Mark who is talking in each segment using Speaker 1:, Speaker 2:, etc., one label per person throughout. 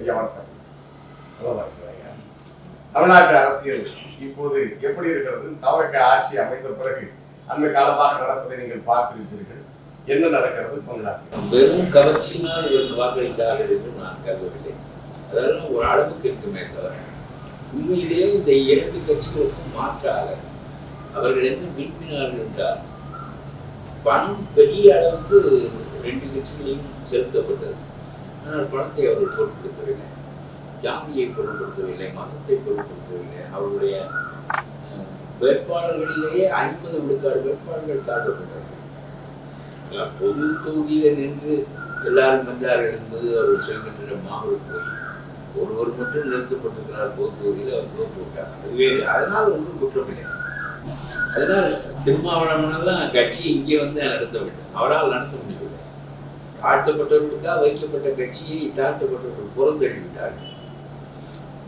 Speaker 1: ஐயா வணக்கம். நல்லா இருக்கிறாங்க. தமிழ்நாட்டு அரசியல் இப்போது எப்படி இருக்கிறது? தவக ஆட்சி அமைந்த பிறகு அண்மை காலமாக நடப்பதை நீங்கள் பார்த்திருப்பீர்கள். என்ன நடக்கிறது தமிழ்நாட்டில்?
Speaker 2: வெறும் கவர்ச்சியினால் இவர்கள் வாக்களித்தார்கள் என்று நான் கருதவில்லை. அதெல்லாம் ஒரு அளவுக்கு இருக்குமே தவிர உண்மையிலேயே இந்த இரண்டு கட்சிகளுக்கும் மாற்றாக அவர்கள் என்ன விரும்பினார்கள் என்றால் பணம் பெரிய அளவுக்கு ரெண்டு கட்சிகளையும் செலுத்தப்பட்டது. ஆனால் பணத்தை அவர்கள் பொருட்படுத்தவில்லை, ஜாதியை பொருட்படுத்தவில்லை, மதத்தை பொருட்படுத்தவில்லை. அவருடைய வேட்பாளர்களிலேயே 50 விழுக்காடு வேட்பாளர்கள் தாழ்த்தப்பட்டார்கள். பொது தொகுதியில் நின்று எல்லாரும் வந்தார்கள் என்பது அவர்கள் சொல்கின்ற மாவட்ட போய் ஒருவர் மட்டும் நிறுத்தப்பட்டிருக்கிறார் பொது தொகுதியில், அவர் தோற்று விட்டார். அது வேறு. அதனால் ஒன்றும் குற்றமில்லை. அதனால் திருமாவளவனெல்லாம் கட்சி இங்கே வந்து நடத்த வேண்டும், அவரால் நடத்த முடியவில்லை. தாழ்த்தப்பட்டவர்களுக்காக வைக்கப்பட்ட கட்சியை தாழ்த்தப்பட்டவர்கள் புறந்தள்ளிவிட்டார்கள்.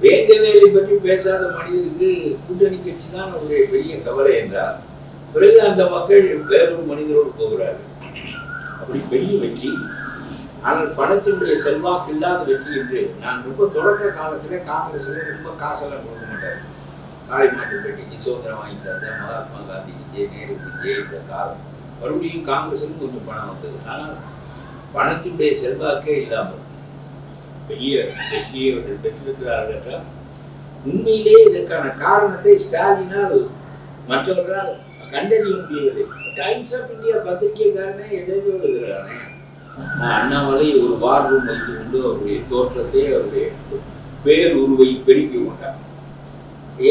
Speaker 2: வேலை பற்றி பேசாத மனிதருக்கு கூட்டணி கட்சி தான் அவருடைய பெரிய கவலை என்றால் பிறகு அந்த மக்கள் வேறொரு மனிதரோடு போகிறார்கள். அப்படி பெரிய வெற்றி. ஆனால் பணத்தினுடைய செல்வாக்கு இல்லாத வெற்றி என்று நான் ரொம்ப தொடக்க காலத்திலே காங்கிரஸில் ரொம்ப காசெல்லாம் கொடுக்க மாட்டார். காளை மாட்டு பேட்டிக்கு சுதந்திரம் வாங்கி தந்த மகாத்மா காந்திக்கு ஜெய, நேருக்கு ஜெய இந்த காலம். மறுபடியும் காங்கிரஸுக்கு கொஞ்சம் பணம் வந்தது. ஆனால் பணத்தினுடைய செல்வாக்கே இல்லாமல் பெரிய வெற்றியை அவர்கள் பெற்றிருக்கிறார்கள் என்றால் உண்மையிலே இதற்கான காரணத்தை ஸ்டாலினால் மற்றவர்களால் கண்டறிய முடியவில்லை. டைம்ஸ் ஆஃப் இந்தியா பத்திரிகைக்காரனே எதாவது எழுதுகிறானே, அண்ணாமலை ஒரு வார் ரூம் வைத்து கொண்டு அவருடைய தோற்றத்தை அவருடைய பேருருவை பெருக்கி கொண்டார்.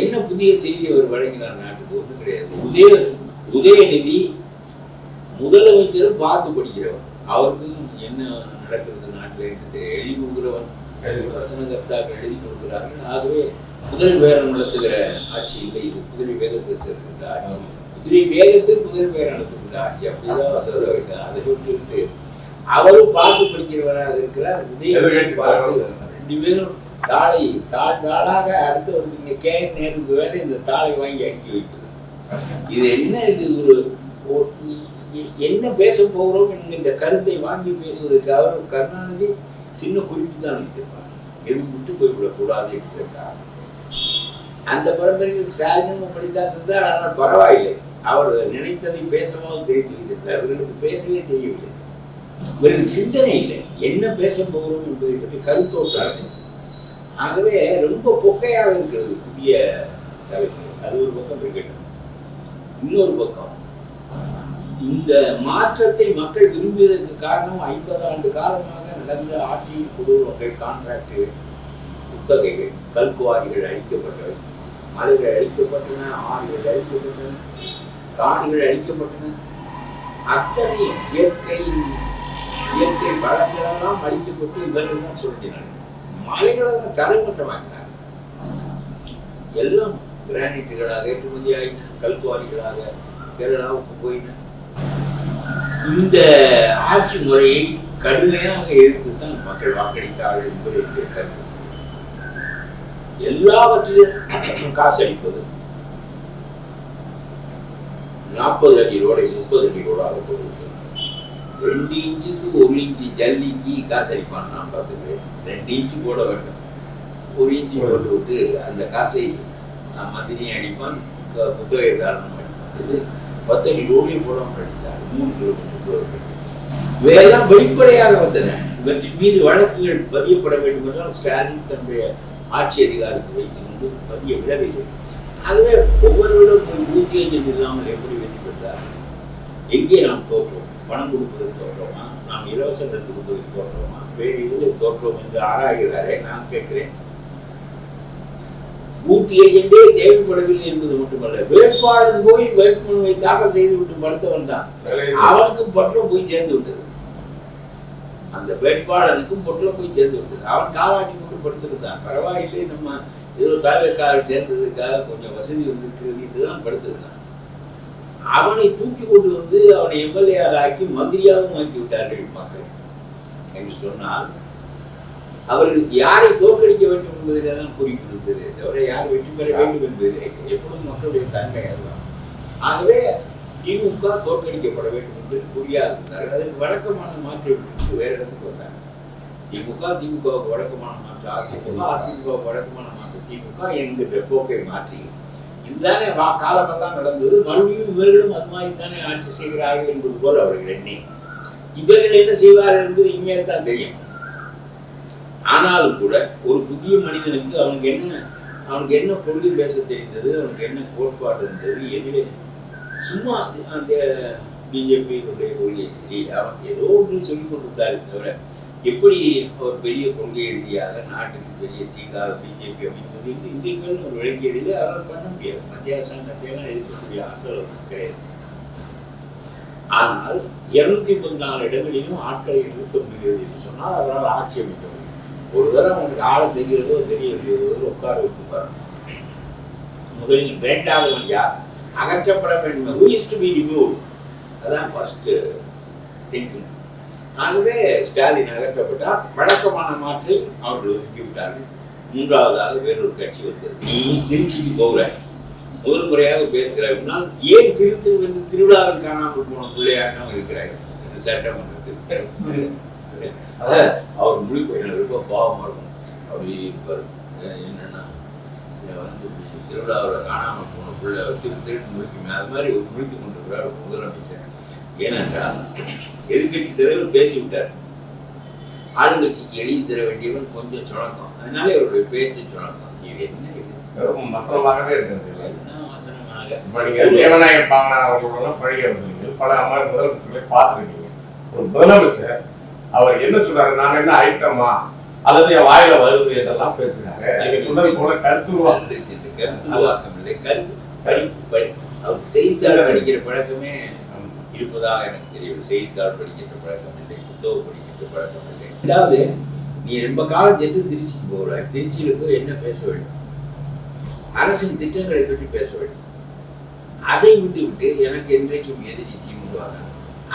Speaker 2: என்ன புதிய செய்தி அவர் வழங்கினார் நாட்டுக்கு? ஒன்றும் கிடையாது. உதயநிதி முதலமைச்சரும் பார்த்து படிக்கிறவர், அவருக்கும் என்ன நடக்கிறது நாட்டில் என்று எழுதி கொடுக்கிறவன், வசனகர்த்தாக்கள் எழுதி கொடுக்கிறார்கள். ஆகவே குதிரை பேரம் நடத்துகிற ஆட்சி இல்லை, இது குதிரை வேகத்தில் செல்கின்ற ஆட்சி, குதிரை வேகத்தில் குதிரை பேரம் நடத்துகின்ற ஆட்சி. அப்படிதான் சொல்ல வேண்டும். அதை விட்டு அவரும் பார்த்து படிக்கிறவராக இருக்கிறார். உதயநிதி பார்த்து ரெண்டு பேரும் தாளாக அடுத்தவருக்கு இங்கே கேஎன் நேருக்கு வேலை இந்த தாளை வாங்கி அடுக்கி வைப்பது. இது என்ன? இது ஒரு என்ன பேச போகிறோம் என்கின்ற கருத்தை வாங்கி பேசுவதற்கு அவர் கருணாநிதி சின்ன குறிப்பு தான் வைத்திருப்பார். எதுவும் விட்டு போய்விடக்கூடாது என்று கேட்டார். அந்த பரம்பரையில் ஸ்டாலினும் படித்தான் இருந்தார். ஆனால் பரவாயில்லை, அவர் நினைத்ததை பேசவும் தெரிந்து வைத்திருந்தார். அவர்களுக்கு பேசவே தெரியவில்லை, இவர்களுக்கு சிந்தனை இல்லை, என்ன பேச போகிறோம் என்பதை பற்றி கருத்தோட்டார்கள். ஆகவே ரொம்ப பொக்கையாக இருக்கிறது புதிய தலைப்பு. அது ஒரு பக்கம் இருக்கட்டும். இன்னொரு பக்கம் இந்த மாற்றத்தை மக்கள் விரும்பியதற்கு காரணம் 50 ஆண்டு காலமாக நடந்த ஆட்சியின் குழுக்கள், கான்ட்ராக்டுகள், குத்தகைகள், கல்குவாரிகள் அழிக்கப்பட்டவை, மலைகள் அழிக்கப்பட்டன, ஆறுகள் அழிக்கப்பட்டன, காடுகள் அழிக்கப்பட்டன. அத்தனை இயற்கை வளங்களெல்லாம் அழிக்கப்பட்டு இவர்கள் தான் சொல்லினார்கள். மலைகளெல்லாம் தரைமட்டமாக்கினார். எல்லாம் கிரானைட்டுகளாக ஏற்றுமதி ஆகின, கல்குவாரிகளாக கேரளாவுக்கு போயின. இந்த ஆட்சி முறையை கடுமையாக எதிர்த்து தான் மக்கள் வாக்களித்தார்கள் என்பது என்னுடைய கருத்து. எல்லாவற்றிலும் காசளிப்பது, 40 அடி ரோடை 30 அடி ரோடாக போடுவது, 2 இன்ச்சுக்கு 1 இன்ச்சு ஜல்லிக்கு காசளிப்பான் நான் பார்த்துக்கிறேன். 2 இன்ச்சு போட வேண்டும், 1 இன்ச்சு போட்டு விட்டு அந்த காசை மந்திரியும் அடிப்பான், புத்தகதாரனும் அடிப்பான். இது 10 அடி ரோடே போடாமல் அடித்தார். 3 கிலோமீட்டர் தூரத்துக்கு. இவையெல்லாம் வெளிப்படையாக வந்தன. இவற்றின் மீது வழக்குகள் பதியப்பட வேண்டும் என்றால் ஸ்டாலின் தன்னுடைய ஆட்சி அதிகாரத்தை வைத்துக் கொண்டு பதிய விடவில்லை. ஆகவே ஒவ்வொருவரும் ஒரு ஊத்தியம் இல்லாமல் எப்படி வெற்றி பெற்றார்? எங்கே நாம் தோற்றோம்? பணம் கொடுப்பதில் தோற்றோமா? நாம் இலவசங்கள் கொடுப்பதில் தோற்றோமா? வேறு இதில் தோற்றோம் என்று ஆராய்கிறாரே. நான் கேட்கிறேன், பூத் ஏஜெண்டே தேவைப்படவில்லை என்பது மட்டுமல்ல, வேட்பாளர் போய் வேட்புமனுவை தாக்கல் செய்துவிட்டு படுத்தவன் தான், அவனுக்கும் பொட்டலம் போய் சேர்ந்து விட்டது. அந்த வேட்பாளனுக்கும் பொட்டலம் போய் சேர்ந்து விட்டது. அவன் காலாட்டி கொண்டு படுத்திருந்தான். பரவாயில்லை, நம்ம ஏதோ தாவேக்காரர் சேர்ந்ததுக்காக கொஞ்சம் வசதி வந்திருக்கிறது என்றுதான் படுத்திருந்தான். அவனை தூக்கி கொண்டு வந்து அவனை எம்எல்ஏயாக ஆக்கி மந்திரியாகவும் ஆக்கி விட்டார்கள் மக்கள் என்று சொன்னால், அவர்களுக்கு யாரை தோற்கடிக்க வேண்டும் என்பதிலே தான் குறிப்பிட்டிருந்தது தவிர யார் வெற்றி பெற வேண்டும் என்பதிலே எப்பொழுதும் மக்களுடைய தன்மை அதுதான். ஆகவே திமுக தோற்கடிக்கப்பட வேண்டும் என்று குறியாக இருந்தார்கள். அதற்கு வழக்கமான மாற்றி விட்டு வேறு இடத்துக்கு வந்தாங்க. திமுகவுக்கு வழக்கமான மாற்று அதிமுகவுக்கு வழக்கமான மாற்று திமுக என்கிற போக்கை மாற்றி இதுதானே காலமெல்லாம் நடந்தது. மறுபடியும் இவர்களும் அது மாதிரி தானே ஆட்சி செய்கிறார்கள் என்பது போல் அவர்கள் எண்ணி இவர்கள் என்ன செய்வார்கள் என்பது இனிமேல் தான் தெரியும். ஆனாலும் கூட ஒரு புதிய மனிதனுக்கு அவனுக்கு என்ன கொள்கை பேச தெரிந்தது, அவனுக்கு என்ன கோட்பாடு இருந்தது, எதிரே சும்மா அந்த பிஜேபியினுடைய கொள்கை எதிரி அவன் ஏதோ ஒன்று சொல்லிக் கொண்டிருந்தாரே தவிர எப்படி ஒரு பெரிய கொள்கை எதிரியாக நாட்டுக்கு பெரிய தீங்காக பிஜேபி அமைந்தது என்று இன்றைக்கு ஒரு விளக்கியதிலே அவரால் பண்ண முடியாது. மத்திய அரசாங்கத்தையெல்லாம் எதிர்க்கக்கூடிய ஆட்கள் அவருக்கு கிடையாது. ஆனால் 234 இடங்களிலும் ஆட்களை நிறுத்த முடிகிறது என்று சொன்னால் அவரால் ஆட்சி அமைக்க முடியும். ஒரு தடவை அவனுக்கு ஆள தெரிகிறதோ தெரியவில்லையோ உட்கார வைத்து பாருங்க. முதலில் வேண்டாதவன் யார், அகற்றப்பட வேண்டும், who is to be removed, அதான் ஃபர்ஸ்ட் திங்கிங். ஆகவே ஸ்டாலின் அகற்றப்பட்டார். வழக்கமான மாற்றை அவர்கள் ஒதுக்கிவிட்டார்கள். மூன்றாவதாக வேறொரு கட்சி வந்தது. நீ திருச்சிக்கு போகிற முதல் முறையாக பேசுகிறாய், ஏன் என்று திருவிழாவில் காணாமல் போன பிள்ளையாட்டம் இருக்கிறாய் என்று சட்டமன்றத்தில் அவர் முடிவு எனக்கு ரொம்ப பாவமாக இருக்கும். அப்படி இருப்பார். என்னன்னா திருவிழாவில் காணாமல் போன பிள்ளை திருட்டு முடிக்குமே அது மாதிரி ஒரு முடித்து கொண்டிருக்கிறார் முதலமைச்சர். ஏனென்றால் எதிர்கட்சி தலைவர் பேசிவிட்டார். ஆளுங்கட்சிக்கு எழுதி தர வேண்டியவன் கொஞ்சம் சுணக்கம். அதனால இவருடைய பேச்சு சுணக்கம். இது என்ன, இது
Speaker 1: வசனமாகவே இருக்கிறது.
Speaker 2: என்ன வசனமாக?
Speaker 1: இப்ப நீங்க தேவநாயக பாவனார் அவர்களோட பழகி வந்தீங்க, பல அம்மா முதலமைச்சர்களை பார்த்துருக்கீங்க. ஒரு முதலமைச்சர் அவர் என்ன சொல்றாரு, நான் என்ன ஐட்டமா அல்லது என் வாயில வருது என்றெல்லாம் பேசுறாரு. நீங்க சொன்னது போல கருத்துருவாக்கம்
Speaker 2: இல்லை, கருத்து அவர் செய்தித்தாள் படிக்கிற பழக்கமே இருப்பதாக எனக்கு தெரியவில்லை. செய்தித்தாள் படிக்கின்ற பழக்கம் இல்லை, புத்தகம் படிக்கின்ற பழக்கம் இல்லை. ரெண்டாவது, நீ ரொம்ப காலம் சென்று திருச்சிக்கு போகிற, திருச்சியிலுக்கு என்ன பேச வேண்டும், அரசின் திட்டங்களை பற்றி பேச வேண்டும். அதை விட்டு எனக்கு என்றைக்கும் எதிரி திமுக,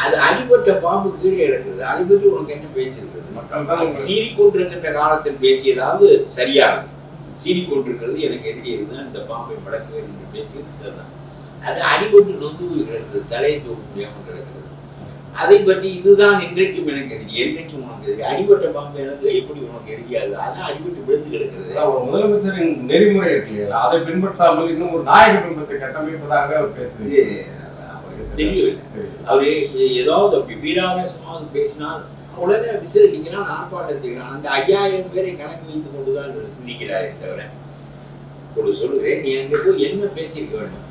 Speaker 2: அது அடிபட்ட பாம்பு கீழே கிடக்கிறது. அதை பற்றி உனக்கு என்ன பேச்சிருக்கிறது? மக்கள் சீறிக்கொண்டிருக்கின்ற காலத்தில் பேசியதாவது சரியானது. சீறிக்கொண்டிருக்கிறது எனக்கு எதிரியே தான் இந்த பாம்பை மடக்குவேன் என்று பேசியது சரிதான். அது அடிபட்டு நொந்து கிடக்கிறது, தலையை தூக்க முடியாமல் கிடக்கிறது. அதை பற்றி இதுதான் இன்றைக்கும் எனக்கு எதிரி, என்றைக்கும் உனக்கு எதிரி. அடிபட்ட பாம்பு எனக்கு எப்படி உனக்கு எதிரியாது? அதான் அடிபட்டு விழுந்து கிடக்கிறது.
Speaker 1: ஒரு முதலமைச்சரின் நெறிமுறை இருக்கு இல்லையா, அதை பின்பற்றாமல் இன்னும் ஒரு நாயக பிம்பத்தை கட்டமைப்பதாக பேசுது.
Speaker 2: அவருக்கு தெரியவில்லை. அவரு ஏதாவது அப்படி வீராவேசமாக பேசினால் உடனே விசிலடிக்கிறான், ஆர்ப்பாட்டத்துக்கிறான். அந்த 5000 பேரை கணக்கு வைத்துக் கொண்டுதான் சிந்திக்கிறாரே தவிர, இப்பொழுது சொல்லுகிறேன், நீ அங்கே போய் என்ன பேசியிருக்க வேண்டும்?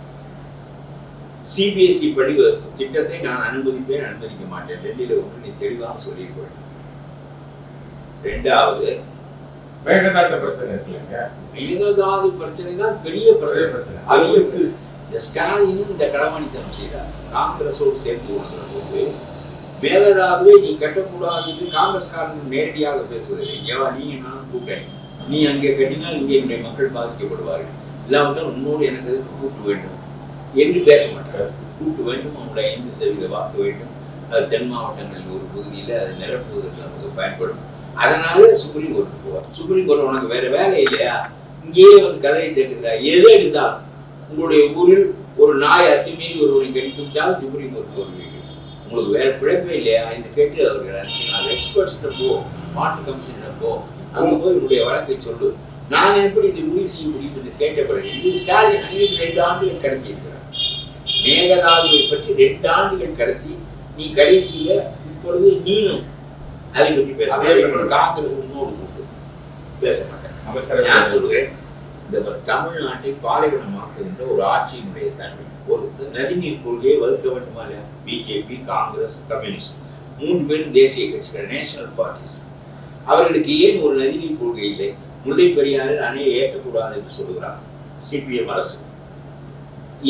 Speaker 2: சிபிஎஸ்இ பள்ளி திட்டத்தை நான் அனுமதிப்பேன், அனுமதிக்க மாட்டேன், டெல்லியில ஒன்று நீ தெளிவாக சொல்லியிருக்க வேண்டும். ரெண்டாவது,
Speaker 1: மேகதாது பிரச்சனை இருக்குல்லைங்க,
Speaker 2: மேகதாது பிரச்சனை தான் பெரிய பிரச்சனை. அது இந்த ஸ்டாலினும் இந்த கடமாணித்தனம் செய்தார். காங்கிரஸோடு சேர்ந்து கொள்கிற போது மேகதாதுவை நீ கட்டக்கூடாது என்று காங்கிரஸ்காரர்கள் நேரடியாக பேசுவதில்லை. ஏவா நீ நானும் கூட்டணி, நீ அங்கே கட்டினால் இங்கே என்னுடைய மக்கள் பாதிக்கப்படுவார்கள், இல்லாவிட்டால் உன்னோடு எனக்கு கூட்டு வேண்டும் என்று பேச மாட்டார். கூட்டு வேண்டும், அவங்களுடைய 5% வாக்கு வேண்டும், அது தென் மாவட்டங்களில் ஒரு பகுதியில் அதை நிரப்புவதற்கு நமக்கு பயன்படும். அதனால சுப்ரீம் கோர்ட்டுக்கு போவார். சுப்ரீம் கோர்ட் உனக்கு வேற வேலை இல்லையா, இங்கேயே வந்து கதையை தேட்டுகிறார். எதை எடுத்தாலும் உங்களுடைய ஊரில் ஒரு நாய் அத்துமீறி ஒருவரை கடித்து விட்டால் சுப்ரீம் கோர்ட் வருவீர்கள், உங்களுக்கு வேற பிழைப்பே இல்லையா என்று கேட்டு அவர்கள் அனுப்பினார். எக்ஸ்பர்ட்ஸ்ட போ, மாட்டு கமிஷனிடம் போ, அங்கே போய் உங்களுடைய வழக்கை சொல்லு, நான் எப்படி இதை முடிவு செய்ய முடியும் என்று கேட்ட பிறகு இது ஸ்டாலின் 2 ஆண்டுகள் கடத்தி இருக்கிறார். மேகதாதுவை பற்றி 2 ஆண்டுகள் கடத்தி நீ கடைசியில இப்பொழுது நீனும் அதை பற்றி பேச காங்கிரஸ் உன்னோடு கூட்டு பேச மாட்டேன். நான் சொல்லுகிறேன், இந்த தமிழ்நாட்டை பாலைவனமாக்குகின்ற ஒரு ஆட்சியினுடைய தன்மை, ஒரு நதிநீர் கொள்கையை வகுக்க வேண்டுமா இல்லையா? பிஜேபி, காங்கிரஸ், கம்யூனிஸ்ட் 3 பேரும் தேசிய கட்சிகள், நேஷனல் பார்ட்டிஸ். அவர்களுக்கு ஏன் ஒரு நதிநீர் கொள்கை இல்லை? முல்லை பெரியாறில் அணையை ஏற்கக்கூடாது என்று சொல்லுகிறார் சிபிஎம் அரசு.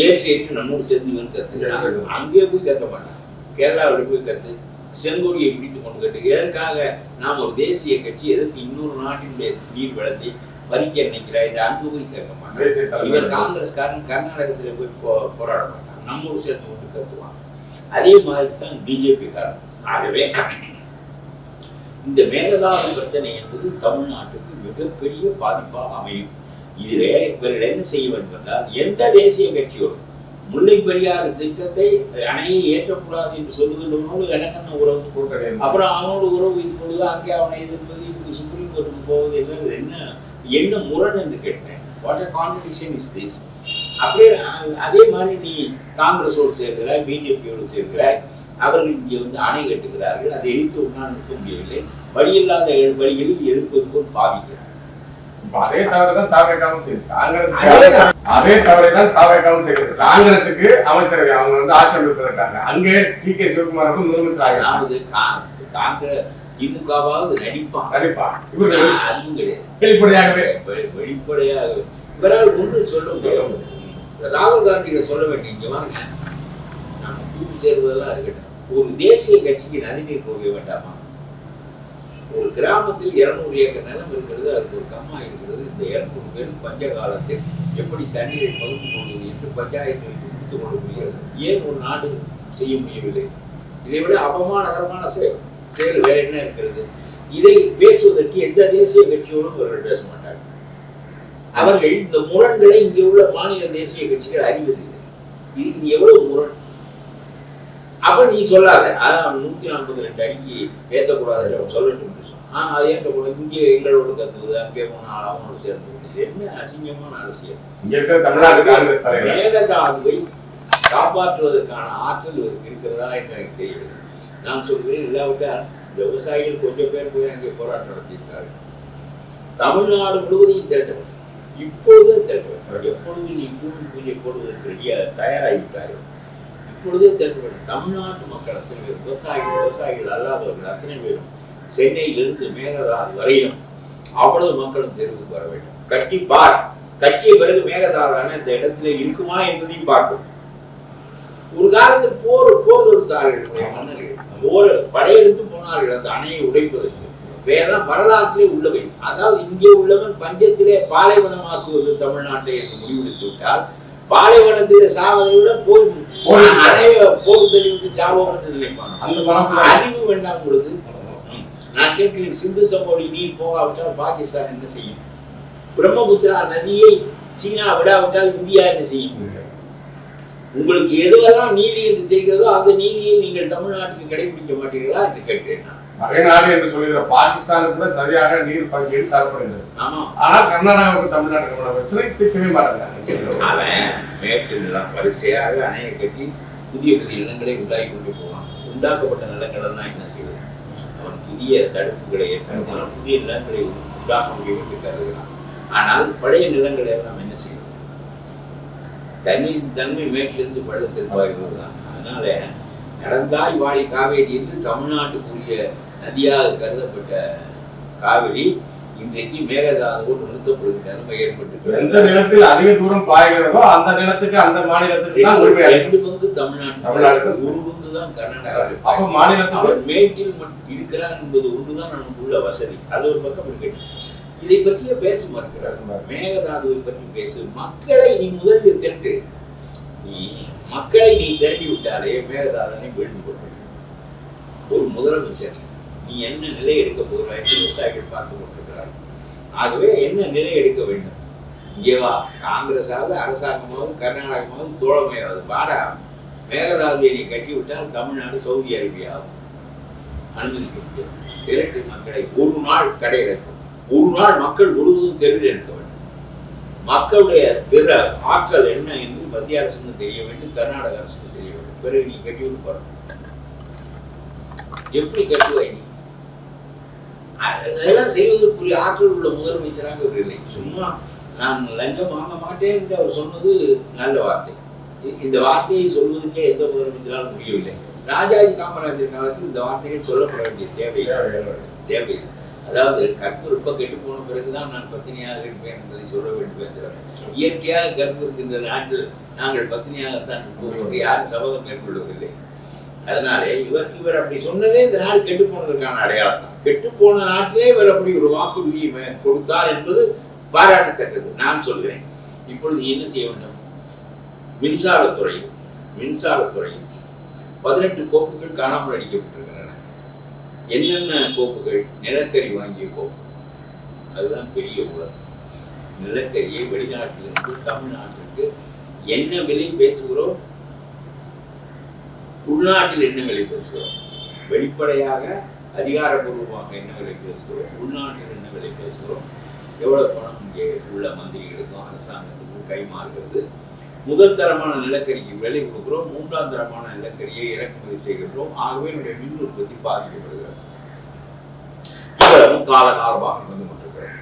Speaker 2: ஏற்று நம்மோடு சேர்ந்து கத்துக்கிறாங்க. அங்கே போய் கத்த மாட்டாங்க, கேரளாவில் போய் கத்து, செங்கோடியை பிடித்து கொண்டு கட்டு. எதற்காக நாம் ஒரு தேசிய கட்சி, எதற்கு இன்னொரு நாட்டினுடைய நீர் வளத்தை பறிக்க நினைக்கிறாய் என்று அங்கு போய் கேட்க மாட்டாங்க. இவர் காங்கிரஸ்காரன் கர்நாடகத்தில் போய் போராட மாட்டாங்க, நம்மோடு சேர்ந்து கொண்டு கத்துவாங்க. அதே மாதிரி தான் பிஜேபி காரன். ஆகவே இந்த மேகதாது பிரச்சனை என்பது தமிழ்நாட்டுக்கு மிகப்பெரிய பாதிப்பாக அமையும். இதிலே இவர்கள் என்ன செய்ய வேண்டும் என்றால், எந்த தேசிய கட்சியோடு முல்லை பெரியாறு திட்டத்தை அணையை ஏற்றக்கூடாது என்று சொல்லுகின்றவனோடு எனக்கென்ன உறவு, அப்புறம் அவனோடு உறவு இது பொழுது அங்கே அவனை எதிர்ப்பது, சுப்ரீம் போவது என்ன என்ன முரண் என்று கேட்டேன். What a contradiction is this? அப்படியே அதே மாதிரி நீ காங்கிரஸோடு சேர்க்கிறாய், பிஜேபியோடு சேர்க்கிறாய், அவர்கள் இங்கே அணை கட்டுகிறார்கள், அதை எதிர்த்து ஒன்றால் நிற்க முடியவில்லை, வழியில்லாத வழிகளில் எதிர்ப்பது போல் பாவிக்கிறார்.
Speaker 1: அதே தவறுதான் தாவேகாவும் செய்யுது. அதே தவறைதான் தாவேகாவும் செய்யுது. காங்கிரசுக்கு அமைச்சரவை அவங்க ஆட்சி அமைப்பதற்காக அங்கே டி.கே. சிவகுமார்
Speaker 2: முதலமைச்சராக திமுகவாவது நடிப்பான். அதுவும் கிடையாது. வெளிப்படையாகவே இவரால் ஒன்று சொல்ல முடியும். ராகுல் காந்தியில சொல்ல வேண்டிய இங்க வாங்க, நம்ம கூட்டு சேர்வதெல்லாம் இருக்கட்டும், ஒரு தேசிய கட்சிக்கு நதிநீர் கொள்கை வேண்டாமா? ஒரு கிராமத்தில் 200 ஏக்கர் நிலம் இருக்கிறது, அதுக்கு ஒரு கம்மா இருக்கிறது. இந்த 200 பேரும் பஞ்ச காலத்தில் எப்படி தண்ணீரை பகிர்ந்து கொள்வது என்று பஞ்சாயத்து வைத்து முடித்துக் கொள்ள முடிகிறது. ஏன் ஒரு நாடு செய்ய முடியவில்லை? இதை விட அவமானகரமான செயல் வேற என்ன இருக்கிறது? இதை பேசுவதற்கு எந்த தேசிய கட்சியோடும் அவர்கள் பேச மாட்டார்கள். அவர்கள் இந்த முரண்களை இங்கே உள்ள மாநில தேசிய கட்சிகள் அறிவதில்லை. இது எவ்வளவு முரண்? அப்ப நீ சொல்லாத 142 அடிக்கு ஏற்றக்கூடாது சொல்லட்டும். அது ஏற்றக்கூடாது, இங்கே எங்களோடு கத்துவது, அங்கே போனால் அவனோடு சேர்ந்து கொண்டது. என்ன அசிங்கமான அரசியல்! மேகதாதுவை காப்பாற்றுவதற்கான ஆற்றல் இவருக்கு இருக்கிறதா என்று எனக்கு தெரிகிறது. நான் சொல்கிறேன், இல்லாவிட்டால் விவசாயிகள் கொஞ்சம் பேர் போய் அங்கே போராட்டம் நடத்தியிருக்கார்கள். தமிழ்நாடு முழுவதையும் திரட்ட வேண்டும். இப்பொழுதே திரட்ட வேண்டும். எப்பொழுது நீ பூஜை போடுவதற்கு தயாராகிவிட்டார்கள், இப்பொழுதே திரட்ட வேண்டும். தமிழ்நாட்டு மக்கள் அத்தனை பேர், விவசாயிகள் அல்லாதவர்கள் அத்தனை பேரும் சென்னையிலிருந்து மேகதாது வரையிலும் அவ்வளவு மக்களும் தேர்வுக்கு வர வேண்டும். கட்டிய பிறகு மேகதாதான இந்த இடத்துல இருக்குமா என்பதையும் பார்க்கும். ஒரு காலத்தில் போர் தொடுத்தார்கள் மன்னர்கள், படையெடுத்து போனார்கள் அந்த அணையை உடைப்பதற்கு. வேறெல்லாம் வரலாற்றிலே உள்ளவை. அதாவது இங்கே உள்ளவன் பஞ்சத்திலே பாலைவனமாக்குவது தமிழ்நாட்டை என்று முடிவெடுத்து விட்டால், பாலைவனத்திலே சாவதை விட அணைய போர் தள்ளிவிட்டு சாவோம் என்று நினைப்பாங்க. அறிவு வேண்டாம் உங்களுக்கு. நான் கேட்கிறேன், சிந்து சமவெளி நீர் போகாவிட்டால் பாகிஸ்தான் என்ன செய்யும்? பிரம்மபுத்திரா நதியை சீனா விடாவிட்டால் இந்தியா என்ன செய்யும்? உங்களுக்கு எதுவெல்லாம் நீதி என்று தெரிகிறதோ அந்த நீதியை நீங்கள் தமிழ்நாட்டுக்கு கடைபிடிக்க மாட்டீர்களா என்று கேட்கிறேன்.
Speaker 1: வகைநாடு என்று சொல்லுகிற பாகிஸ்தானுக்கு கூட சரியாக நீர் பங்கீடு தரப்படுகிறது. ஆனால் கர்நாடகாவுக்கு தமிழ்நாட்டுக்கு தீர்க்கவே மாட்டாங்க.
Speaker 2: அவன் மேட்டு நிலம் வரிசையாக அணையை கட்டி புதிய நிலங்களை உண்டாக்கி கொண்டு போவான். உண்டாக்கப்பட்ட நிலங்கள் எல்லாம் என்ன செய்வது? அவன் புதிய தடுப்புகளை ஏற்படுத்தினால் புதிய நிலங்களை உண்டாக்க முடியும் என்று கருதுகிறான். ஆனால் பழைய நிலங்களை எல்லாம் என்ன செய்வது? தன்மை மேட்டிலிருந்து பள்ளத்தில் பாய்வதுதான். அதனால நடந்தாய் வாழி காவேரி என்று தமிழ்நாட்டுக்குரிய நதியாக கருதப்பட்ட காவிரி இன்றைக்கு மேகதாதுவோடு நிறுத்தப்படுகிற நிலைமை ஏற்பட்டு,
Speaker 1: எந்த நிலத்தில் அதிக தூரம் பாய்கிறதோ அந்த நிலத்துக்கு அந்த மாநிலத்துக்கு
Speaker 2: 2 பங்கு தமிழ்நாட்டு, 1 பங்கு தான் கர்நாடகா. அவன் மேட்டில் இருக்கிறான் என்பது ஒன்றுதான் நமக்கு உள்ள வசதி. அது ஒரு பக்கம் இருக்கு. இதை பற்றிய பேச மறுக்கிறார். மேகதாதுவை பற்றி பேசு. மக்களை நீ முதலில் திரட்டு. மக்களை நீ திரட்டி விட்டாலே மேகதாதனை வீழ்ந்து கொள்ளும். ஒரு முதலமைச்சர் நீ என்ன நிலை எடுக்க போகிறாய் என்று விவசாயிகள் பார்த்து கொண்டிருக்கிறார். ஆகவே என்ன நிலை எடுக்க வேண்டும்? இங்கேவா காங்கிரஸாவது அரசாங்கமாவது கர்நாடகமாவது தோழமையாவது வாடா, மேகதாதுவை நீ கட்டிவிட்டால் தமிழ்நாடு சவுதி அரேபியாவும் அனுமதிக்க முடியாது. திரட்டி மக்களை ஒரு நாள் கடையிறக்கும். ஒரு நாள் மக்கள் முழுவதும் தெருவில் எடுக்க வேண்டும். மக்களுடைய திற ஆற்றல் என்ன என்று மத்திய அரசுக்கு தெரிய வேண்டும், கர்நாடக அரசுக்கு தெரிய வேண்டும். பிறகு நீ கட்டிவிட்டு போறோம். எப்படி கட்டுவாய் நீ? அதெல்லாம் செய்வதற்குரிய ஆற்றல் உள்ள முதலமைச்சராக அவர் இல்லை. சும்மா நான் லஞ்சம் வாங்க மாட்டேன் என்று அவர் சொன்னது நல்ல வார்த்தை. இந்த வார்த்தையை சொல்வதற்கே எந்த முதலமைச்சரால் முடியவில்லை. ராஜாஜி காமராஜர் காலத்தில் இந்த வார்த்தைகள் சொல்லப்பட வேண்டிய தேவையில்லை. அதாவது கற்பு ரொம்ப கெட்டு போன பிறகுதான் நான் பத்தினியாக இருப்பேன் என்பதை சொல்ல வேண்டும் தவிர, இயற்கையாக கற்பு இருக்கின்ற நாட்டில் நாங்கள் பத்தினியாகத்தான் இருப்போம் என்று யாரும் சபதம் மேற்கொள்வதில்லை. அதனாலே இவர் அப்படி சொன்னதே இந்த நாடு கெட்டு போனதற்கான அடையாளம் தான். கெட்டு போன நாட்டிலே இவர் அப்படி ஒரு வாக்குறுதியை கொடுத்தார் என்பது பாராட்டத்தக்கது. நான் சொல்கிறேன், இப்பொழுது என்ன செய்ய வேண்டும்? மின்சாரத்துறையில் 18 கோப்புகள் காணாமல் அடிக்கப்பட்டிருக்கின்றன. என்னென்ன கோப்புகள்? நிலக்கரி வாங்கிய கோப்பு. அதுதான் பெரிய ஊழல். நிலக்கரியை வெளிநாட்டிலிருந்து தமிழ்நாட்டிற்கு என்ன விலை பேசுகிறோம், உள்நாட்டில் என்ன விலை பேசுகிறோம், வெளிப்படையாக அதிகாரப்பூர்வமாக என்ன விலை பேசுகிறோம், உள்நாட்டில் என்ன சொத்துக்களை பேசுகிறோம். எவ்வளவு பணம் இங்கே உள்ள மந்திரிகளுக்கும் அரசாங்கத்துக்கும் கைமாறுகிறது. முதல் தரமான நிலக்கரிக்கு விலை கொடுக்கிறோம், மூன்றாம் தரமான நிலக்கரியை இறக்குமதி செய்கின்றோம். ஆகவே நம்முடைய மின் உற்பத்தி பாதிக்கப்படுகிறது. இவ்வளவும் காலகாலமாக நடந்து கொண்டிருக்கிறது.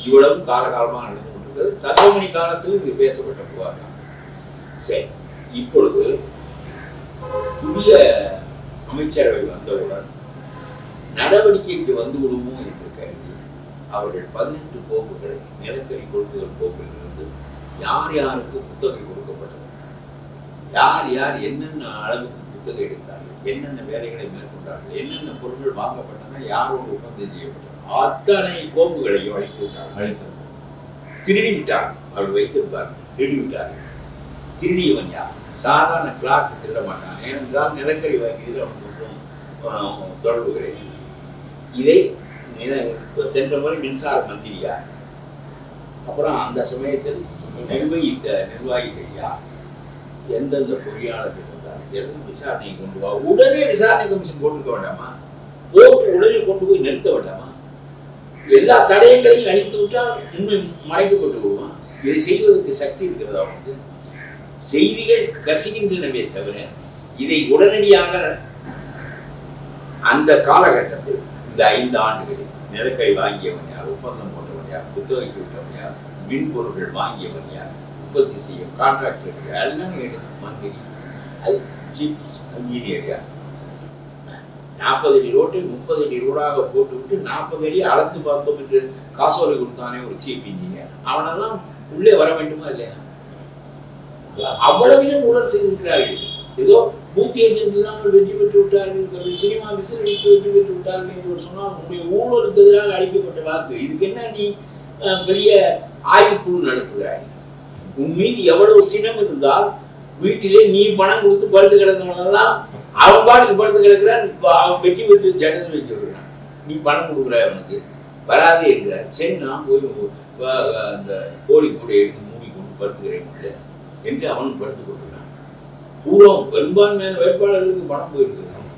Speaker 2: இவ்வளவும் காலகாலமாக நடந்து கொண்டிருக்கிறது. தங்கமணி காலத்தில் இது பேசப்பட்ட புகார் தான். சரி, இப்பொழுது புதிய அமைச்சரவை வந்தவுடன் நடவடிக்கைக்கு வந்து விடுமோ என்று கருதி அவர்கள் 18 கோப்புகளை நிலக்கரி கொள்கைகள் கோப்பிலிருந்து யார் யாருக்கு புத்தகை கொடுக்கப்பட்டது, யார் யார் என்னென்ன அளவுக்கு புத்தகை எடுத்தார்கள், என்னென்ன வேலைகளை மேற்கொண்டார்கள், என்னென்ன பொருட்கள் வாங்கப்பட்டன, யாரோடு ஒப்பந்தம் செய்யப்பட்டது, அத்தனை கோப்புகளையும் அழித்து திருடிவிட்டார்கள். அவர்கள் வைத்திருப்பார்கள், திருடிவிட்டார்கள். திருடியவன் யார்? சாதாரண கிளார்க் திருட மாட்டான். ஏனென்றால் நிலக்கரி வாங்கியதில் அவனுக்கு தொடர்பு கிடையாது. இதை சென்ற முறை மின்சார மந்திரியார், அப்புறம் அந்த சமயத்தில் நிர்வகித்த நிர்வாகிகள் யார், எந்தெந்த பொறியாளர்கள் இருந்தார், எல்லாம் விசாரணை கொண்டு வா. உடனே விசாரணை கமிஷன் போட்டுக்க வேண்டாமா? போட்டு உடனே கொண்டு போய் நிறுத்த வேண்டாமா? எல்லா தடயங்களையும் அழித்து விட்டால் உண்மை மறைக்கப்பட்டு விடுவான். இதை செய்வதற்கு சக்தி இருக்கிறது அவனுக்கு. செய்திகள் கசிகின்றனவே தவிர இதை உடனடியாக அந்த காலகட்டத்தில் இந்த 5 ஆண்டுகளில் நிலக்கரி வாங்கியவன் யார், ஒப்பந்தம் போட்டவன் யார், புத்தகைக்கு விட்டவன் யார், மின்பொருட்கள் வாங்கியவன் யார், உற்பத்தி செய்யும் கான்ட்ராக்டர்கள் எல்லாம் மந்திரி, அது சீஃப் இன்ஜினியர் யார். 40 அடி ரோட்டை 30 அடி ரோடாக போட்டுவிட்டு 40 அடி அளந்து பார்த்தோம் என்று காசோலை கொடுத்தானே ஒரு சீஃப் இன்ஜினியர், அவனெல்லாம் உள்ளே வர வேண்டுமா இல்லையா? அவ்வளவிலும் ஊழல் செய்திருக்கிறார்கள். ஏதோ பூத்தி ஏஜென்ட் இல்லாமல் வெற்றி பெற்று விட்டார்கள், சினிமா விசில் அடித்து வெற்றி பெற்று விட்டார்கள் என்று சொன்னால் உங்களுடைய ஊழலுக்கு எதிராக அளிக்கப்பட்ட வாக்கு. இதுக்கு என்ன நீ பெரிய ஆய்வுக்குழு நடத்துகிறாய்? உன் மீது எவ்வளவு சினம் இருந்தால் வீட்டிலே நீ பணம் கொடுத்து படுத்து கிடந்தவனெல்லாம் அவன் பாட்டுக்கு படுத்து கிடக்கிறான், அவன் வெற்றி பெற்று சட்டத்தை வைக்க விடுறான். நீ பணம் கொடுக்குறாய், அவனுக்கு வராதே இருக்கிறாய். சரி, நான் போய் அந்த கோழி கூட எடுத்து மூடி கொண்டு படுத்துக்கிறேன் இல்லை என்று அவனும் படுத்துக் கொள்கிறான். பூர்வம் பெரும்பான்மையான வேட்பாளர்களுக்கு பணம் போயிருக்கிறாங்க.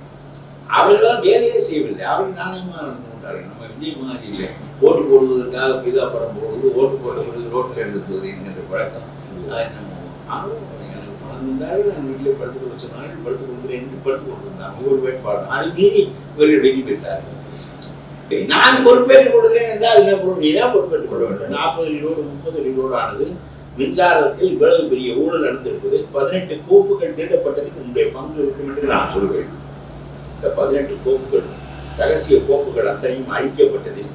Speaker 2: அவர்களால் வேலையே செய்யவில்லை. அவர்கள் நாணயமாக நடந்து கொண்டார்கள். நம்ம விஜய் மாதிரி இல்லை, ஓட்டு போடுவதற்காக பிதா படம் போடுவது, ஓட்டு போட்ட பிறகு ரோட்டில் எழுதுவது என்கின்ற பழக்கம். எனக்கு பணம் இருந்தாலும் நான் வீட்டில் படுத்துக் கொள்ள சொன்னார்கள், படுத்துக் கொள்கிறேன் என்று படுத்துக் கொண்டிருந்தாங்க. ஒவ்வொரு வேட்பாளர் அதை மீறி இவர்கள் வெற்றி பெற்றார்கள். நான் பொறுப்பேற்றுக் கொடுக்கிறேன் என்றால் என்ன பொருள்? நீ தான் பொறுப்பேற்றுக் கொள்ள வேண்டும். 40 அடி ரோடு 30 அடி ரோடு ஆனது. மின்சாரத்தில் இவ்வளவு பெரிய ஊழல் நடந்திருப்பது, 18 கோப்புகள் திருடப்பட்டதுக்கு உங்களுடைய பங்கு இருக்கும் என்று நான் சொல்கிறேன். இந்த 18 கோப்புகள், ரகசிய கோப்புகள் அத்தனையும் அழிக்கப்பட்டதில்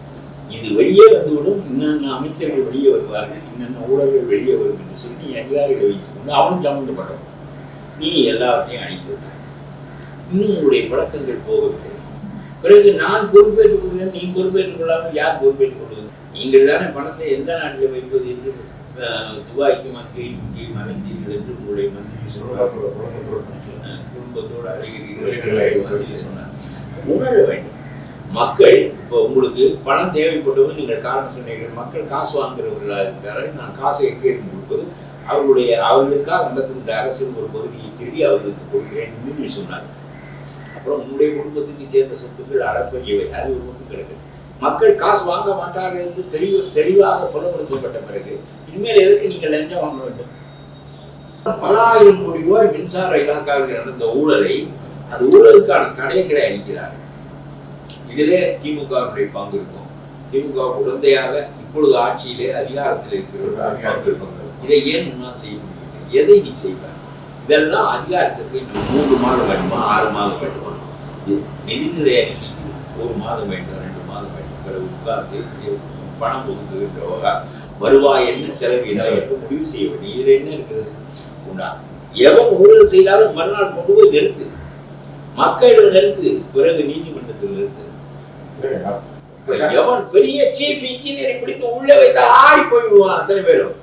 Speaker 2: இது வெளியே வந்துவிடும். இன்னென்ன அமைச்சர்கள் வெளியே வருவார்கள், இன்னென்ன ஊழல்கள் வெளியே வரும் என்று சொல்லி நீ அதிகாரிகளை வைத்துக் கொண்டு அவனும் சம்பந்தப்பட்டவன். நீ எல்லாவற்றையும் அழித்து விட்டாய். இன்னும் உங்களுடைய பழக்கங்கள் போகவில்லை. பிறகு நான் பொறுப்பேற்றுக் கொள்கிறேன், நீ பொறுப்பேற்றுக் கொள்ளாமல் யார் பொறுப்பேற்றுக் கொள்வது? நீங்கள் தானே பணத்தை எந்த நாட்டில் வைப்பது என்று துபாய்க்கும் அங்கேயும் இங்கேயும் அலைந்தீர்கள் என்று உங்களுடைய மந்திரி சொல்றார். குடும்பத்தோடு அழைகிறீர்கள் சொன்னார். உணர வேண்டும். மக்கள் இப்போ உங்களுக்கு பணம் தேவைப்பட்டவங்க நீங்கள் காரணம் சொன்னீர்கள். மக்கள் காசு வாங்குறவர்களாக இருக்கிறார்கள். நான் காசை எங்கே இருந்து கொடுப்பது? அவர்களுக்காக நடத்துகின்ற அரசின் ஒரு பகுதியை திருடி அவர்களுக்கு கொடுக்கிறேன் என்று நீ சொன்னார். அப்புறம் உன்னுடைய குடும்பத்துக்கு சேர்த்த சொத்துக்கள் அளப்பரியவை, அது ஒரு பக்கம் கிடைக்கும். மக்கள் காசு வாங்க மாட்டார்கள் என்று தெளிவாக புலப்படுத்தப்பட்ட பிறகு இனிமேல் எதற்கு நீங்கள் லஞ்சம் வாங்க வேண்டும்? பல ஆயிரம் கோடி ரூபாய் மின்சார இலாக்காவில் நடந்த ஊழலை, அந்த ஊழலுக்கான தடயங்களை அளிக்கிறார்கள். இதிலே திமுகவுடைய பங்கு இருக்கும். திமுக உடந்தையாக இப்பொழுது ஆட்சியிலே அதிகாரத்தில் இருக்கிறவர்கள் இதை ஏன் முன்னால் செய்ய முடியவில்லை? எதை நீ செய்வார்? இதெல்லாம் அதிகாரத்திற்கு இன்னும் 3 மாதம் வேண்டுமா, 6 மாதம் வேண்டுமா? நிதிநிலை அறிக்கைக்கு 1 மாதம் வேண்டும், 2 மாதம் வேண்டும். பிறகு உட்கார்ந்து பணம் ஒதுக்குகின்ற வருவாய் என்ன, செலவு என்ன என்று முடிவு செய்ய வேண்டும். இதில் என்ன இருக்கிறது? உண்டா? எவன் ஊழல் செய்தாலும் மறுநாள் கொண்டு போய் நிறுத்து, மக்களிடம் நிறுத்து, பிறகு நீதிமன்றத்தில் நிறுத்து. எவன் பெரிய சீஃப் இன்ஜினியரை பிடித்து உள்ளே வைத்து ஆடி போய்விடுவான் அத்தனை பேரும்.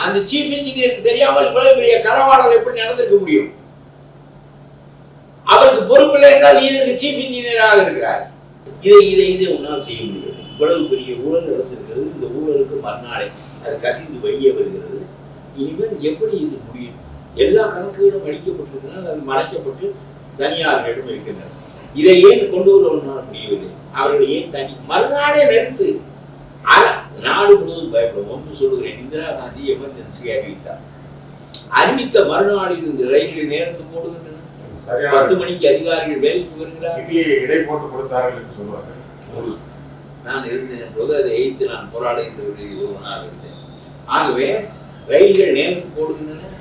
Speaker 2: அந்த சீஃப் இன்ஜினியருக்கு தெரியாமல் இவ்வளவு பெரிய களவாடல் எப்படி நடந்திருக்க முடியும்? அவருக்கு பொறுப்பில்லை என்றால் இதற்கு சீஃப் இன்ஜினியராக இருக்கிறார். இதை உன்னால் செய்ய முடியாது. இவ்வளவு பெரிய ஊழல் நடந்திருக்கிறது. இந்த ஊழலுக்கு மறுநாளே அது கசிந்து வெளியே வருகிறது. இனிமேல் எப்படி இது முடியும்? எல்லா கணக்குகளும் அளிக்கப்பட்டிருக்கிறால் அது மறைக்கப்பட்டு தனியார்களிடம் இருக்கின்றன. இதை ஏன் கொண்டு வருவதனால் முடியவில்லை? அவர்களை ஏன் தனி மறுநாளே நிறுத்து. நாடு முழுவதும் பயப்படும். ஒன்று சொல்லுகிறேன், இந்திரா காந்தி எமர்ஜென்சி அறிவித்தார். அறிவித்த மறுநாளில் இந்த ரயில்கள் நேரத்துக்கு ஓடுகின்றன. 10 மணிக்கு அதிகாரிகள் வேலைக்கு வருகிறார்கள்.
Speaker 1: இடை போட்டு கொடுத்தார்கள் என்று சொல்லுவார்கள்.
Speaker 2: நான் இருந்தேன் போது அதை எய்த்து நான் போராடுகின்றவர்கள் இருந்தேன். ஆகவே ரயில்கள் நேரத்துக்கு ஓடுகின்றன.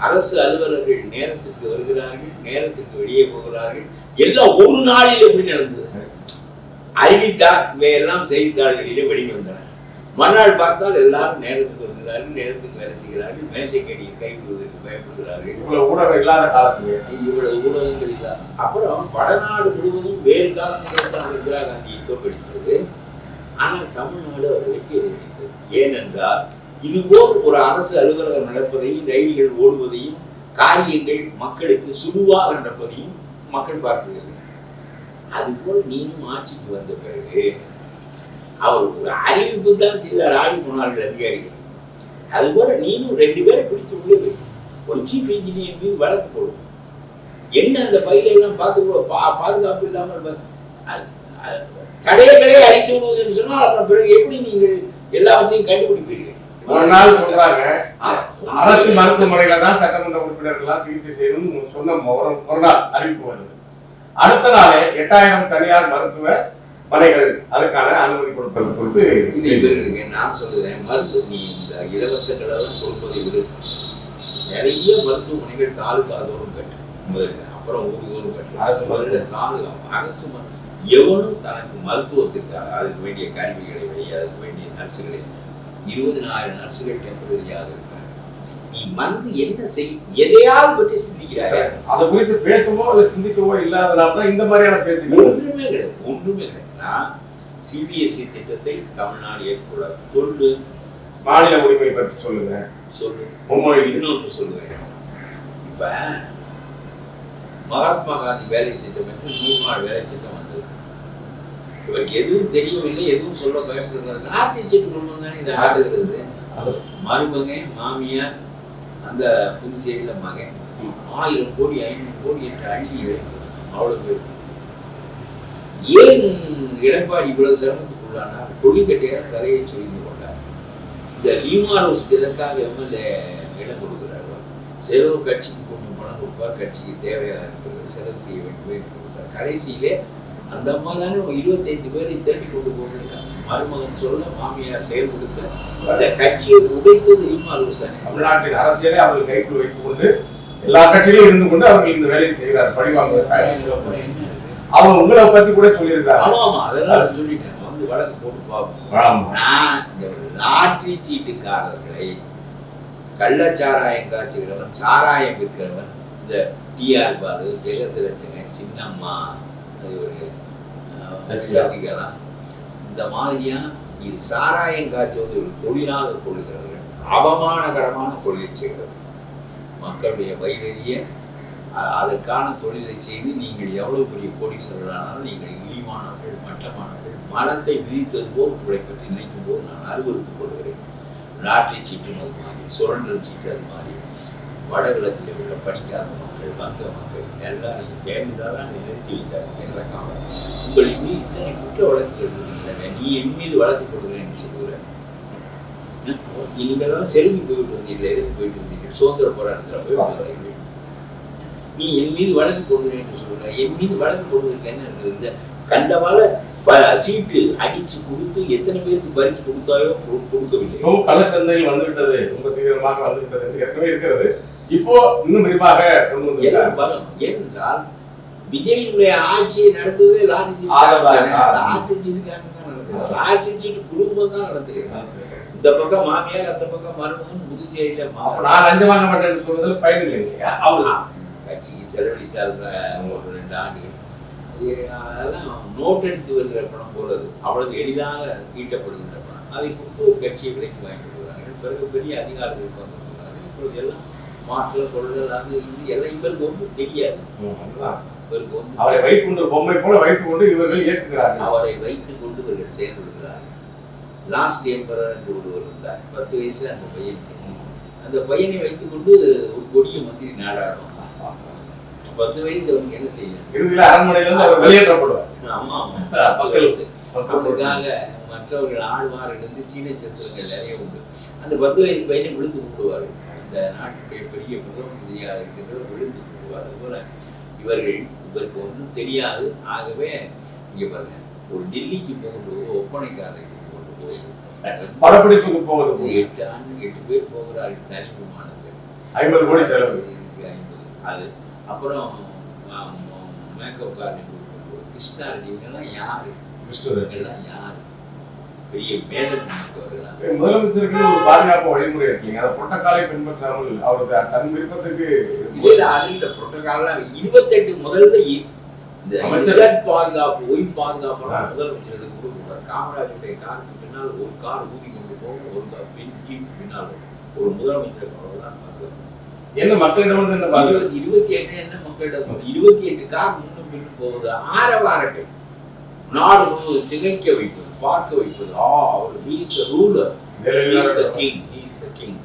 Speaker 2: அரசு அலுவலர்கள் நேரத்துக்கு வருகிறார்கள், நேரத்துக்கு வெளியே போகிறார்கள். எல்லாம் ஒரு நாளில் எப்படி நடந்தது? அறிவித்தார், இவையெல்லாம் செய்தித்தாள்களிலே வெளிவந்தன. மறுநாள் பார்த்தால் எல்லாரும் நேரத்துக்கு வருகிறார்கள், நேரத்துக்கு வேலை செய்கிறார்கள், மேசைக்கடியை கைவிடுவதற்கு பயப்படுகிறார்கள்.
Speaker 1: இவ்வளவு ஊடகம் இல்லாத காலத்துல
Speaker 2: இவ்வளவு ஊடகங்கள் இல்லாத அப்புறம் வடநாடு முழுவதும் வேறு காரணங்களுக்காக இந்திரா காந்தியை தோற்கடித்தது. ஆனால் தமிழ்நாடு அவர் வெற்றி அடைந்தது. ஏனென்றால் இதுபோல் ஒரு அரசு அலுவலகம் நடப்பதையும், ரயில்கள் ஓடுவதையும், காரியங்கள் மக்களுக்கு சுழுவாக நடப்பதையும் மக்கள் பார்த்ததில்லை. அதுபோல நீனும் ஆட்சிக்கு வந்த பிறகு அவர் ஒரு அறிவிப்பு தான் செய்தார். ஆய்வு போனார்கள் அதிகாரிகள். அதுபோல நீனும் 2 பேரை பிடித்து உள்ளே போய் ஒரு சீஃப் இன்ஜினியர் மீது வழக்கு போடும். என்ன அந்த ஃபைலை எல்லாம் பார்த்து பாதுகாப்பு இல்லாமல் தடையங்களே அழித்து விடுவதுன்னு சொன்னால் அப்புறம் பிறகு எப்படி நீங்கள் எல்லாவற்றையும் கண்டுபிடிப்பீர்கள்?
Speaker 1: ஒரு நாள் சொல்றாங்க அரசு மருத்துவமனையில தான் சட்டமன்ற உறுப்பினர்கள்லாம் சிகிச்சை செய்யணும்னு சொன்ன ஒரு நாள் அறிவிப்பு வருது. அடுத்த நாளே 8000 தனியார் மருத்துவ மனைகள் அதுக்கான அனுமதி கொடுப்பது குறித்து
Speaker 2: நான் சொல்லுறேன். மருத்துவ நீ இந்த இலவச கடவுள் கொடுப்பதை விடு. நிறைய மருத்துவமனைகள் தாலுகா தோறும் கட்டு முதல்ல, அப்புறம் ஊர் தோறும் கட்டு. அரசு எவனும் தனக்கு மருத்துவத்திற்காக அதுக்கு வேண்டிய கருவிகளை வை, அதுக்கு வேண்டிய நர்ஸுகளை 20,000 நர்ஸுகள் டெம்பரரியாக இருக்கிறார். நீ வந்து என்ன செய்யும்? எதையாவது பற்றி சிந்திக்கிறாங்க.
Speaker 1: அதை குறித்து பேசவோ இல்லை சிந்திக்கவோ இல்லாதனால்தான் இந்த மாதிரியான பேச்சுகள்
Speaker 2: ஒன்றுமே கிடையாது. ஒன்றுமே கிடையாது. நான் சிபிஎஸ்இ திட்டத்தை தமிழ்நாடு ஏற்கக்கூடாது. சொல்லு,
Speaker 1: மாநில உரிமை பற்றி சொல்லுங்க.
Speaker 2: சொல்லு,
Speaker 1: மும்மொழி.
Speaker 2: இன்னொன்று சொல்லுவேன். இப்ப மகாத்மா காந்தி வேலை திட்டம் என்று 100 நாள் வேலை திட்டம் வந்தது. இவருக்கு எதுவும் தெரியவில்லை, எதுவும் சொல்ல பயப்படுகிறார். ஆர்டி சீட்டு கொண்டு வந்தானே இதை ஆட்டுறது. மருமகன், மாமியார், அந்த புதுச்சேரியில் மகன் 1000 கோடி 500 கோடி என்று அள்ளி இழைப்பது. அவ்வளவு பேர் ஏன் எடப்பாடி இவ்வளவு சிரமத்துக்குள்ளானார்? கொள்ளிக்கட்டையார் தலையை சொரிந்து கொண்டார். இந்த லீமாரோஸ்க்கு எதற்காக எம்எல்ஏ இடம் கொடுக்கிறார்? செலவு கட்சிக்கு கொஞ்சம் பணம் கொடுப்பார், கட்சிக்கு தேவையாக இருக்கிறது செலவு செய்ய வேண்டிய கொடுத்தார். கடைசியிலே அந்த அம்மா தானே 25 பேரை தேடி கொண்டு போகிறாங்க. மருமகன் சொல்ல மாமியார் செயல்படுத்த அந்த கட்சியை உடைத்தது லீமாரோஸ் தானே.
Speaker 1: தமிழ்நாட்டின் அரசியலை அவர்கள் கைக்குள் வைத்துக் கொண்டு எல்லா கட்சியிலும் இருந்து கொண்டு அவர்கள் இந்த வேலையை செய்கிறார். பழிவாங்க. அவங்க உங்களை பத்தி கூட சொல்லியிருக்காங்க.
Speaker 2: ஆமா, அதெல்லாம் சொல்லிட்டேன். வந்து வழக்கு போட்டு பார்ப்போம். நான் இந்த லாட்டரி சீட்டுக்காரர்களை கள்ளச்சாராயம் காய்ச்சுகிறவன், சாராயம் விற்கிறவன், இந்த டிஆர் பாலு, ஜெகத்ரட்சகன், சின்னம்மா, இவரு சசிகலா, இந்த மாதிரியா இது சாராயம் காய்ச்சுவது ஒரு தொழிலாக கொள்ளுகிறவர்கள், அவமானகரமான தொழிலை செய்கிறவர்கள், மக்களுடைய வயிறறிய அதற்கான தொழிலை செய்து நீங்கள் எவ்வளவு பெரிய கோடீஸ்வரர்களானாலும் நீங்கள் இழிவானவர்கள், மட்டமானவர்கள். மனத்தை விதித்தது போல் உங்களை பற்றி நினைக்கும் போது நான் அருவருத்துக் கொள்கிறேன். லாட்டரி சீட்டும் அது மாதிரி, சுரண்டல் சீட்டு அது மாதிரி, வடகிழக்கில் உள்ள படிக்காத மக்கள், வங்க மக்கள் எல்லாரையும் ஜெயலலிதா நிறுத்தி வைத்தார். எங்களை காலம் உங்கள் மீது இத்தனை குற்ற வழக்குகள் இல்லை. நீ என் மீது வழக்கு கொடுக்குறேன் என்று சொல்லுகிறேன். நீங்களெல்லாம் செலுங்கி போயிட்டு வந்தீர்கள், எதுக்கு போயிட்டு வந்தீர்கள்? சுதந்திர போராட்டத்தில் போய் வந்தீர்கள். நீ என் மீது வழக்கு கொடுக்குறேன் என்று சொல்ற. என் மீது வழக்கு கொடுக்குறதுக்கு என்ன இருக்குது? இந்த கண்டவால சீட்டு அடிச்சு கொடுத்து எத்தனை பேருக்கு பரிசு கொடுத்தாயோ கொடுக்கவில்லை.
Speaker 1: கள்ளச்சந்தையில் வந்துவிட்டது, ரொம்ப தீவிரமாக வந்துவிட்டது என்று ஏற்கனவே இருக்கிறது. இப்போ இன்னும் விரிவாக கொண்டு வந்து
Speaker 2: வரும். ஏனென்றால் விஜயனுடைய ஆட்சியை நடத்துவதே லாட்டரி சீட்டுக்காரன் தான் நடத்துகிறது. லாட்டரி சீட்டு குடும்பம் தான் நடத்துகிறது. இந்த பக்கம் மாமியார், அந்த பக்கம் மருமகன், புதுச்சேரியில
Speaker 1: நான் லஞ்சம் வாங்க மாட்டேன்னு சொல்றதுல பயன் இல்லைங்க. அவ்வளவுதான்.
Speaker 2: கட்சிக்கு செலவழித்தாருங்க ஒரு 2 ஆண்டுகள். அதெல்லாம் நோட் எடுத்து வருகிற பணம் போலது, அவ்வளவு எளிதாக ஈட்டப்படுகின்ற பணம். அதை கொடுத்து ஒரு கட்சியை விலைக்கு வாங்கி கொடுக்குறாங்க. பிறகு பெரிய அதிகாரங்களுக்கு வந்துருக்கிறாங்க. இப்போது எல்லாம் மாற்ற கொள்ளுதல் அது இது எல்லாம் இவருக்கு ஒன்றும் தெரியாது. இவருக்கு ஒன்று
Speaker 1: அவரை வைத்துக்கொண்டு பொம்மை போல வைத்துக் கொண்டு இவர்கள் இயக்குகிறார்கள்.
Speaker 2: அவரை வைத்துக் கொண்டு இவர்கள் செயல்படுகிறார்கள். லாஸ்ட் எம்பரர் என்று ஒருவர் இருந்தார். 10 வயசு அந்த பையனுக்கு. அந்த பையனை வைத்துக்கொண்டு ஒரு கொடிய மந்திரி நாடாடும். 10 வயசு அவனுக்கு என்ன செய்யும்?
Speaker 1: இறுதியில் அரண்மனையில இருந்து அவர் வெளியேற்றப்படுவார்.
Speaker 2: ஆமா ஆமா,
Speaker 1: மக்கள்
Speaker 2: அவனுக்காக மற்றவர்கள் ஆழ்வாரிலிருந்து சீன சத்துவங்கள் நிறைய உண்டு. அந்த 10 வயசு பையனை விழுந்து கூடுவார். இந்த நாட்டுடைய பெரிய பிரதம மந்திரியாக இருக்கின்றவர் விழுந்து கூடுவார். அதுபோல இவருக்கு ஒன்றும் தெரியாது. ஆகவே இங்கே பாருங்க, ஒரு டெல்லிக்கு போகும்போது ஒப்பனைக்காரரை கொண்டு போகுது,
Speaker 1: படப்பிடிப்புக்கு போகுது,
Speaker 2: 8 பேர் போகிறார்கள் தனி விமானத்தில்,
Speaker 1: 50 கோடி செலவு.
Speaker 2: 50 அது. அப்புறம் மேக்கப் காரனை கொண்டு போகுது. கிருஷ்ணா ரெட்டிங்கெல்லாம் யாரு? எல்லாம் யாரு? பெரிய மேதம் அவர்களாம்.
Speaker 1: முதலமைச்சருக்கு ஒரு பாதுகாப்பு வழிமுறை இருக்கீங்க, அதை புரோட்டோகாலை பின்பற்றாமல் அவருக்கு தன் விருப்பத்துக்கு
Speaker 2: அதில் புரோட்டோகால 28 முதல்ல இந்த பாதுகாப்பு ஒய் பாதுகாப்பு முதலமைச்சருக்கு கொடுக்கக்கூடாது. காமராஜருடைய காருக்கு பின்னால் ஒரு கார் ஊதி கொண்டு போகும், ஒரு கார் ஜீப் பின்னால் ஒரு முதலமைச்சருக்கு அவ்வளவுதான் பாதுகாப்பு.
Speaker 1: என்ன மக்களிடம் வந்து என்ன பாதுகாப்பு?
Speaker 2: 28 என்ன மக்களிடம்? 28 கார் முன்னும் பின்னும் போகுது. ஆரவாரட்டை நாடு முழுவதும் திகைக்க வைப்பது, பார்க்க வைப்பது. அவர் he is a ruler, he is the king, he is the king.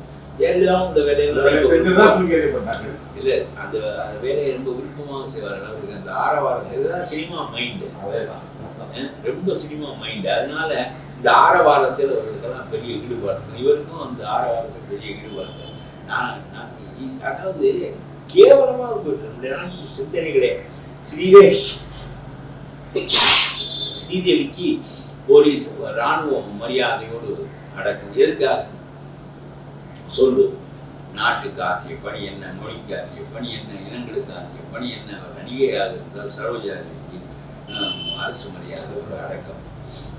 Speaker 2: எல்லாம் இந்த வேலையை
Speaker 1: செஞ்சுதான் கேள்விப்பட்டாங்க.
Speaker 2: இல்ல, அந்த வேலையை ரொம்ப விருப்பமாக செய்வார்கள். அவருக்கு அந்த ஆரவாரத்தில் தான் சினிமா மைண்டு, ரொம்ப சினிமா மைண்டு. அதனால இந்த ஆரவாரத்தில் அவர்களுக்கெல்லாம் பெரிய ஈடுபாடு. இவருக்கும் அந்த ஆரவாரத்தில் பெரிய ஈடுபாடு. நான் அதாவது கேவலமாக போயிட்டு சிந்தனைகளே. ஸ்ரீதேவிக்கு போலீஸ் இராணுவம் மரியாதையோடு அடக்கம். எதுக்காக? சொல்லு, நாட்டுக்கு ஆற்றிய பணி என்ன, மொழிக்கு ஆற்றிய பணி என்ன, இனங்களுக்கு ஆற்றிய பணி என்ன. நடிகையாக இருந்தால் சரோஜாதேவிக்கு அரசு மரியாதையோடு அடக்கம்.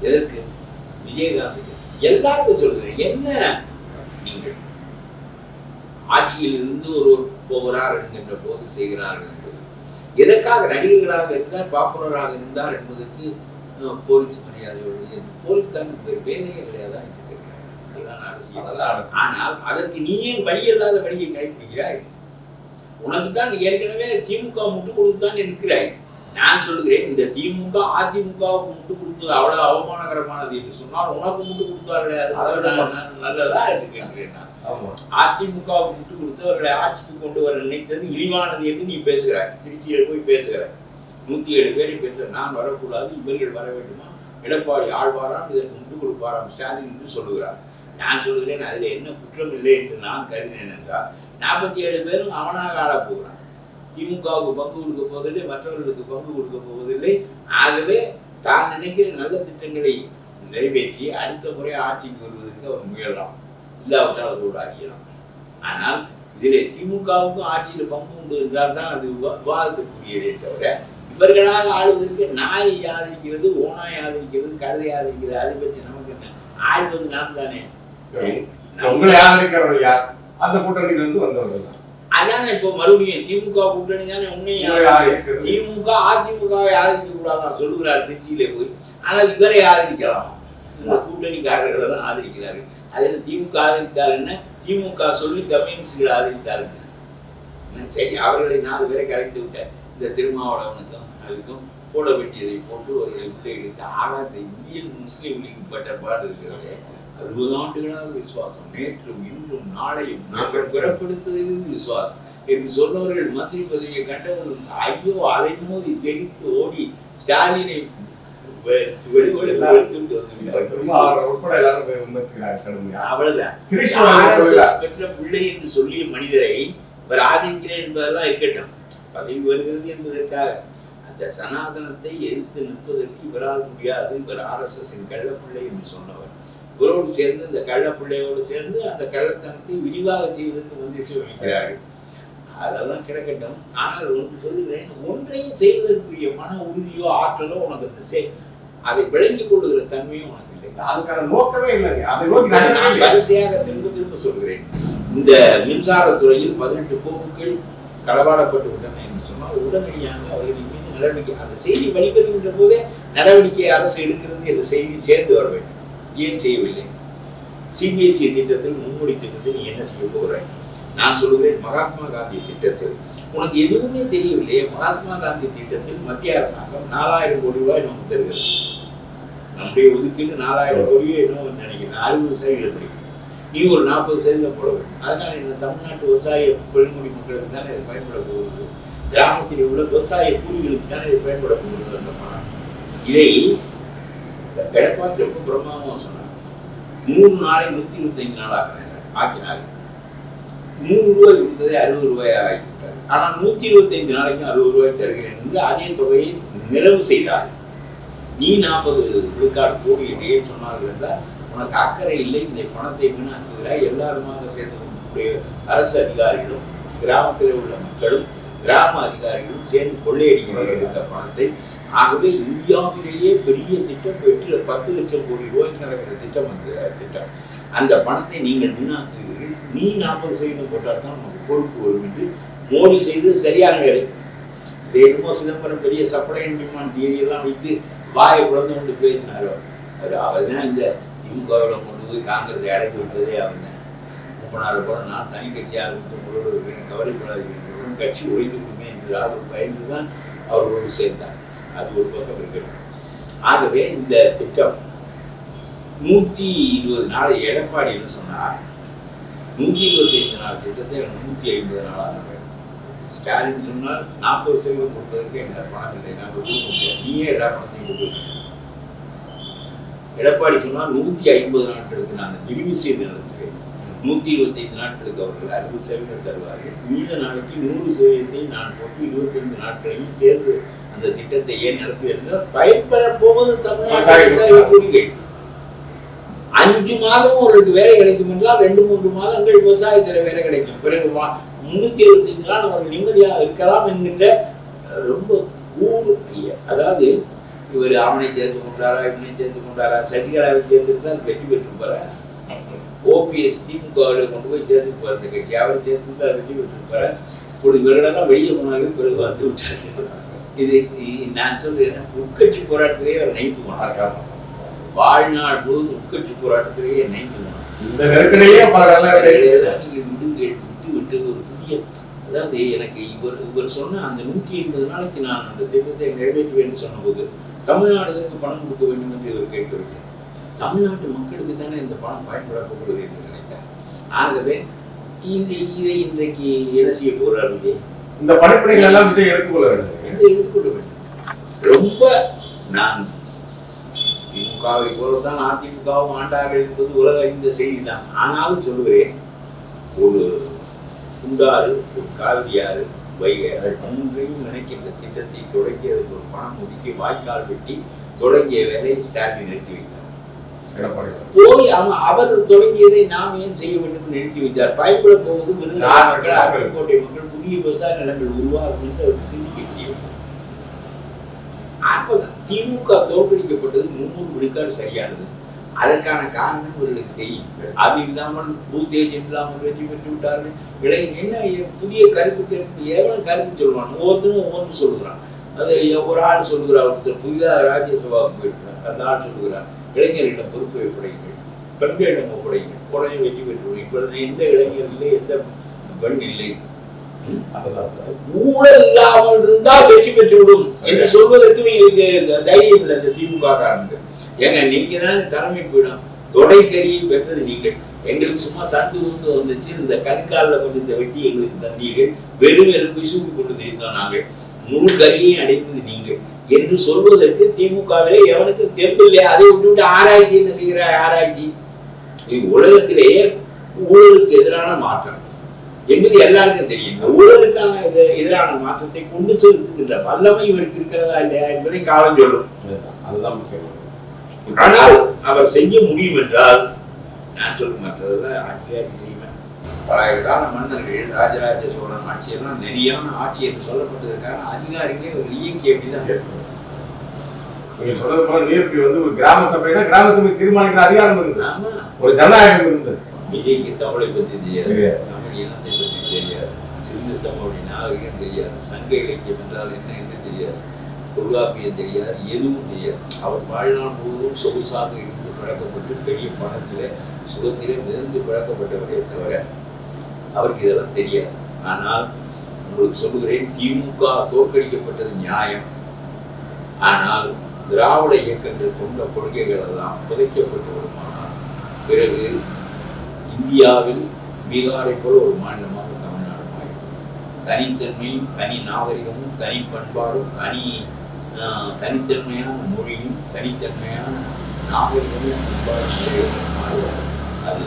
Speaker 2: எதற்கு? விஜயகாந்துக்கு. எல்லாருக்கும் சொல்கிறேன், என்ன நீங்கள் ஆட்சியில் இருந்து ஒருவர் போகிறார் என்கின்ற போது செய்கிறார்கள் என்பது எதற்காக? நடிகர்களாக இருந்தார், பாப்புலராக இருந்தார் என்பதற்கு போலீஸ் மரியாதையோடு. போலீஸ்காரனுக்கு வேறு வேலையே கிடையாதா என்று கேட்கிறாங்க. அதுதான் அரசியல். ஆனால் அதற்கு நீ ஏன் வழி இல்லாத வழியை கடைபிடிக்கிறாய்? உனக்கு தான் ஏற்கனவே திமுக முட்டு கொடுத்துதான் இருக்கிறாய். நான் சொல்லுகிறேன், இந்த திமுக அதிமுகவுக்கு முட்டு கொடுப்பது அவ்வளவு அவமானகரமானது என்று சொன்னால் உனக்கு முட்டு கொடுத்தார்களே நல்லதா என்று கேட்கிறேன். நான் அதிமுகவுக்கு முட்டு கொடுத்து அவர்களை ஆட்சிக்கு கொண்டு வர நினைத்தது இழிவானது என்று நீ பேசுகிறாய். திருச்சியில் போய் பேசுகிறாய். 107 பேரை பெற்ற நான் வரக்கூடாது, இவர்கள் வர வேண்டுமா, எடப்பாடி ஆழ்வாராம் இதற்கு முட்டு கொடுப்பாராம் ஸ்டாலின் என்று சொல்லுகிறார். நான் சொல்லுகிறேன், அதில் என்ன குற்றம் இல்லை என்று நான் கருதினேன் என்றால் 47 பேரும் அவனாக ஆளப் போகிறான். திமுகவுக்கு பங்கு கொடுக்க போவதில்லை, மற்றவர்களுக்கு பங்கு கொடுக்க போவதில்லை. ஆகவே தான் நினைக்கிற நல்ல திட்டங்களை நிறைவேற்றி அடுத்த முறை ஆட்சிக்கு வருவதற்கு அவர் முயலலாம், இல்லாவிட்டால் அதோடு அறியலாம். ஆனால் இதிலே திமுகவுக்கும் ஆட்சியில் பங்கு உண்டு என்றால் தான் அது விவாதத்திற்குரியதே தவிர இவர்களாக ஆளுவதற்கு நாயை ஆதரிக்கிறது, ஓனாய் ஆதரிக்கிறது, கழுதை ஆதரிக்கிறது, அதை பற்றி நமக்கு என்ன? ஆழ்வது நாம் தானே.
Speaker 1: உங்களை ஆதரிக்கிறவர்கள் யார்? அந்த கூட்டணியிலிருந்து வந்தவர்கள் தான்.
Speaker 2: அதானே இப்போ மறுபடியும் திமுக கூட்டணி தானே உண்மையா? திமுக அதிமுகவை ஆதரிக்க கூடாதான் சொல்லுகிறார் திருச்சியிலே போய். ஆனால் இவரை ஆதரிக்கலாம், இந்த கூட்டணிக்காரர்கள் எல்லாம் ஆதரிக்கிறார்கள். அதில் திமுக ஆதரித்தார் என்ன, திமுக சொல்லி கம்யூனிஸ்டுகள் ஆதரித்தார் என்ன? சரி, அவர்களை 4 பேரை கலைத்து விட்டார். இந்த திருமாவளவனுக்கும் அதுக்கும் போட வேண்டியதை போட்டு அவர்களை உள்ளே எடுத்து ஆகாத இந்தியன் முஸ்லீம் லீக் பட்ட பாடு இருக்கிறது. 60 ஆண்டுகளாக விசுவாசம், நேற்றும் இன்றும் நாளையும் நாங்கள் பிறப்படுத்ததிலிருந்து விசுவாசம் என்று சொன்னவர்கள் மந்திரி பதவியை கண்டவர்கள் ஐயோ அதை மோதி தெரித்து ஓடி ஸ்டாலினை பெற்ற பிள்ளை என்று சொல்லிய மனிதரை இவர் ஆதரிக்கிறேன் என்பதெல்லாம் இருக்கட்டும், பதவி வருகிறது என்பதற்காக அந்த சனாதனத்தை எதிர்த்து நிற்பதற்கு இவரால் முடியாது. இவர் RSSின் கள்ளப்பிள்ளை என்று சொன்னவர். இவரோடு சேர்ந்து இந்த கள்ளப்பிள்ளையோடு சேர்ந்து அந்த கள்ளத்தனத்தை விரிவாக செய்வதற்கு உத்தேசம் வைக்கிறார்கள். அதெல்லாம் கிடக்கட்டும். ஆனால் ஒன்று சொல்லுகிறேன், ஒன்றையும் செய்வதற்குரிய மன உறுதியோ ஆற்றலோ உனக்கு அதை விளங்கிக் கொள்ளுகிற தன்மையும் உனக்கு இல்லை.
Speaker 1: அதுக்கான நோக்கமே இல்லைங்க. அதை
Speaker 2: நான் வரிசையாக திரும்ப சொல்கிறேன். இந்த மின்சாரத்துறையில் 18 கோப்புகள் களவாடப்பட்டு விட்டன என்று சொன்னால் உடனடியாக அவர்களின் மீது நடவடிக்கை, அந்த செய்தி வெளிவருகின்ற போதே நடவடிக்கை அரசு எடுக்கிறது என்ற செய்தி சேர்ந்து வர வேண்டும். ஏன் செய்யவில்லை? CBSE திட்டத்தில் முன்மொழி திட்டத்தில் நீ என்ன செய்ய போகிறாய்? நான் சொல்கிறேன், மகாத்மா காந்தி திட்டத்தில் உனக்கு எதுவுமே தெரியவில்லையே. மகாத்மா காந்தி திட்டத்தில் மத்திய அரசாங்கம் 4000 கோடி ரூபாய் நமக்கு தருகிறது. நம்முடைய ஒதுக்கீடு 4000 கோடியே என்னவோ நினைக்கிறேன், 60% படி. நீ ஒரு 40% போட வேண்டும். அதனால் இந்த தமிழ்நாட்டு விவசாய பெருங்குடி மக்களுக்கு தானே இது பயன்பட போகுது. கிராமத்தில் உள்ள விவசாய கூலிகளுக்கு தான் இது பயன்பட போகிறது அந்த பணம். இதை எடப்பாடி ரொம்ப பிரமாதமாக சொன்னார். 100 நாளை 125 நாள் ஆக்கினார். 100 ரூபாய் கொடுத்ததை 60 ரூபாயாக ஆக்கிவிட்டார். ஆனால் 125 நாளைக்கும் 60 ரூபாய் தருகிறேன் என்று அதே தொகையை நிறைவு செய்தார். நீ 40 விழுக்காடு கோடி என்றே சொன்னார்கள் என்றால் உனக்கு அக்கறை இல்லை, இந்த பணத்தை வீணாக்குகிறாய். எல்லாருமாக சேர்ந்து அரசு அதிகாரிகளும் கிராமத்தில் உள்ள மக்களும் கிராம அதிகாரிகளும் சேர்ந்து கொள்ளையடிக்கிறார்கள் இந்த பணத்தை. ஆகவே இந்தியாவிலேயே பெரிய திட்டம் 10 லட்சம் கோடி ரூபாய்க்கு நடக்கிற திட்டம் அந்த திட்டம். அந்த பணத்தை நீங்கள் வீணாக்குகிறீர்கள். நீ 40% போட்டால் தான் நமக்கு பொறுப்பு வரும் என்று மோடி செய்தது சரியான வேலை. இது என்னமோ சிதம்பரம் பெரிய சப்ளை அண்ட் டிமாண்ட் தியரியெல்லாம் வைத்து வாயை குழந்தை கொண்டு பேசினாரோ அவர் தான் இந்த திமுகவில் கொண்டு போய் காங்கிரஸை அடக்கி வைத்ததே அவர் தான். 30,000 போல நான் தனி கட்சி ஆரம்பித்து உங்களோடு இருக்கிறேன், கவலைப்படாதீர்கள், கட்சி உழைத்து கொடுமே என்று அவர் பயந்து தான் அவர்களோடு சேர்ந்தார். அது ஒரு பக்கம் இருக்கட்டும். ஆகவே இந்த திட்டம் 120 நாள் எடப்பாடி என்ன சொன்னார், 125 நாள் திட்டத்தை 150 நாளாக ஸ்டாலின் சொன்னால் 40% கொடுப்பதற்கு எங்களை பணம் இல்லை, நாங்கள் கொடுக்க முடியாது, நீயே எல்லா பணத்தையும் கொடுக்க. எடப்பாடி சொன்னால் 150 நாட்களுக்கு நாங்கள் விரிவு செய்து நடத்துவேன், 125 நாட்களுக்கு அவர்கள் 60% தருவார்கள், மீத நாளைக்கு 100% நான் போட்டு 25 நாட்களையும் சேர்த்து அந்த திட்டத்தை ஏன் நடத்துவேன் என்றால் பயன்பெற போவது தமிழ்நாடு விவசாய கூலிகள். 5 மாதமும் அவர்களுக்கு வேலை கிடைக்கும் என்றால் 2-3 மாதங்கள் விவசாயத்தில் வேலை கிடைக்கும். பிறகு 375 நாள் அவர்கள் நிம்மதியாக இருக்கலாம் என்கின்ற ரொம்ப அதாவது இவர் அவனை சேர்த்து கொண்டாரா இவனை சேர்த்து கொண்டாரா, சசிகலாவை சேர்த்துருந்தால் வெற்றி பெற்று போற. ஓபிஎஸ் திமுகவில் கொண்டு போய் சேர்த்து போற இந்த கட்சி, அவரை சேர்த்துருந்தால் வெற்றி பெற்று போற. இப்படி இவர்களெல்லாம் வெளியே போனாலும் பிறகு வந்து விட்டார்கள். இது நான் சொல்றேன், உட்கட்சி போராட்டத்திலேயே அவர் நைத்து போனார். வாழ்நாள் முழுவதும் உட்கட்சி போராட்டத்திலேயே நைத்து போனார். இந்த நெருக்கடியே விடுங்கள், விட்டு ஒரு புதிய, அதாவது எனக்கு இவர் சொன்ன அந்த 180 நாளைக்கு நான் அந்த திட்டத்தை நிறைவேற்றுவேன் சொன்னபோது தமிழ்நாடு இதற்கு பணம் கொடுக்க வேண்டும் என்று இவர் கேட்கவில்லை. தமிழ்நாட்டு மக்களுக்கு தானே இந்த பணம் பயன்பட போகிறது என்று நினைத்தார். ஆகவே இதை இன்றைக்கு என்ன செய்ய போகிறார் விஜய்? இந்த படிப்பனைகள் எல்லாம் விஜய் எடுத்துக்கொள்ள வேண்டும். ரொம்ப நான் திமுகவை போலதான் அதிமுகவும் ஆண்டார்கள் என்பது உலக அறிந்த செய்தி தான். ஆனாலும் சொல்லுகிறேன், ஒரு குண்டாறு, ஒரு காவிரியாறு, வைகையாறு மூன்றையும் நினைக்கின்ற திட்டத்தை தொடங்கியதற்கு ஒரு பணம் ஒதுக்கி வாய்க்கால் வெட்டி தொடங்கிய வேலை ஸ்டாலின் நிறுத்தி வைத்தார். போய் அவர் தொடங்கியதை நாம் ஏன் செய்ய வேண்டும் நிறுத்தி வைத்தார். பயன்பட போவது விருதுநகர் மக்கள், அருப்புக்கோட்டை மக்கள், புதிய விவசாய நிலங்கள் உருவாகும் என்று அவருக்கு சிந்திக்க முடியும். அப்பதான் திமுக தோற்கடிக்கப்பட்டது 300 விழுக்காடு சரியானது. அதற்கான காரணம் இவர்களுக்கு தெரியும். அது இல்லாமல் பூத் ஏஜென்ட் இல்லாமல் வெற்றி பெற்று விட்டார்கள். இளைஞர் என்ன புதிய கருத்துக்கு எவனும் கருத்து சொல்லுவான், ஒவ்வொருத்தரும் ஒவ்வொன்று சொல்லுகிறான். அது ஒரு ஆள் சொல்லுகிறார், ஒருத்தர் புதிதாக ராஜ்யசபாவுக்கு போயிருக்கிறார், அந்த ஆள் சொல்லுகிறார் இளைஞரிடம் பொறுப்பை ஒப்படைங்கள், பெண்களிடம் ஒப்படைங்கள், உடனே வெற்றி பெற்று. இப்பொழுது எந்த இளைஞர் இல்லை, எந்த பெண் இல்லை, ஊழல் இல்லாமல் இருந்தால் வெற்றி பெற்றுவிடும் என்று சொல்வதற்கு தைரியம் இல்லை இந்த திமுக காரணங்கள். ஏங்க நீங்க தானே தலைமை பீடம், தொடைக்கறியை பெற்றது நீங்கள். எங்களுக்கு சும்மா சந்து வந்து வந்துச்சு, இந்த கணுக்காலில் கொஞ்சம் வெட்டி எங்களுக்கு தந்தீர்கள், வெறும் பிசுக்கு கொண்டு தெரிந்தோம் நாங்கள், முழு கறியையும் அடைத்தது நீங்கள் என்று சொல்வதற்கு திமுகவிலே எவனுக்கு தெம்பில்லையா? அதை விட்டு ஆராய்ச்சி என்ன செய்கிற ஆராய்ச்சி? இது உலகத்திலேயே ஊழலுக்கு எதிரான மாற்றம் என்பது எல்லாருக்கும் தெரியும். ஊழலுக்கான எதிரான மாற்றத்தை கொண்டு செலுத்துகின்ற வல்லமை இவருக்கு இருக்கிறதா இல்லையா என்பதை காலம் சொல்லும். அதுதான் முக்கியம். ஆனால் அவர் செய்ய முடியும் என்றால் நான் சொல்ல மற்றதெல்லாம் அதிகாரி செய்வேன். பழைய கால மன்னர்கள் ராஜராஜ சோழன் ஆட்சியெல்லாம் நெறியான ஆட்சி என்று சொல்லப்பட்டதற்கான அதிகாரிகளே ஒரு இயக்கி அப்படிதான் கேட்கணும். நீங்க சொல்றது போல நீருக்கு வந்து ஒரு கிராம சபைனா கிராம சபை தீர்மானிக்கிற அதிகாரம் இருந்தது, ஒரு ஜனநாயகம் இருந்தது. விஜய்க்கு தமிழை பற்றி தெரியாது, தமிழ் இனத்தை பற்றி தெரியாது, சிந்து சமவெளி நாகரிகம் தெரியாது, சங்க இலக்கியம் என்றால் என்ன என்று தெரியாது, தொல்காப்பியம் தெரியாது, எதுவும் தெரியாது. அவர் வாழ்நாள் முழுவதும் சொகுசாக இருந்து பழக்கப்பட்டு பெரிய பணத்திலே சுகத்திலே மிதந்து பழக்கப்பட்டவரே தவிர அவருக்கு இதெல்லாம் தெரியாது. ஆனால் உங்களுக்கு சொல்லுகிறேன், திமுக தோற்கடிக்கப்பட்டது நியாயம். ஆனால் திராவிட இயக்கங்கள் கொண்ட கொள்கைகள் எல்லாம் புதைக்கப்பட்டு வருமானால் பிறகு இந்தியாவில் பீகாரை போல ஒரு மாநிலமாக தமிழ்நாடு மாறிடும். தனித்தன்மையும் தனி நாகரிகமும் தனி பண்பாடும் தனித்தன்மையான மொழியும் தனித்தன்மையான நாகரிகமும் பண்பாடும் அது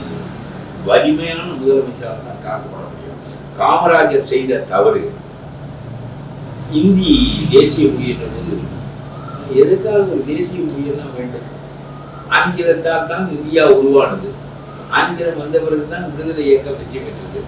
Speaker 2: வலிமையான முதலமைச்சராக தான் காக்கப்பட முடியும். காமராஜர் செய்த தவறு இந்தி தேசிய மொழி என்ற போது எதுக்காக ஒரு தேசிய மொழியெல்லாம் வேண்டும்? ஆங்கிலத்தால் தான் இந்தியா உருவானது. ஆங்கிலம் வந்த பிறகுதான் விடுதலை இயக்கம் வெற்றி பெற்றது.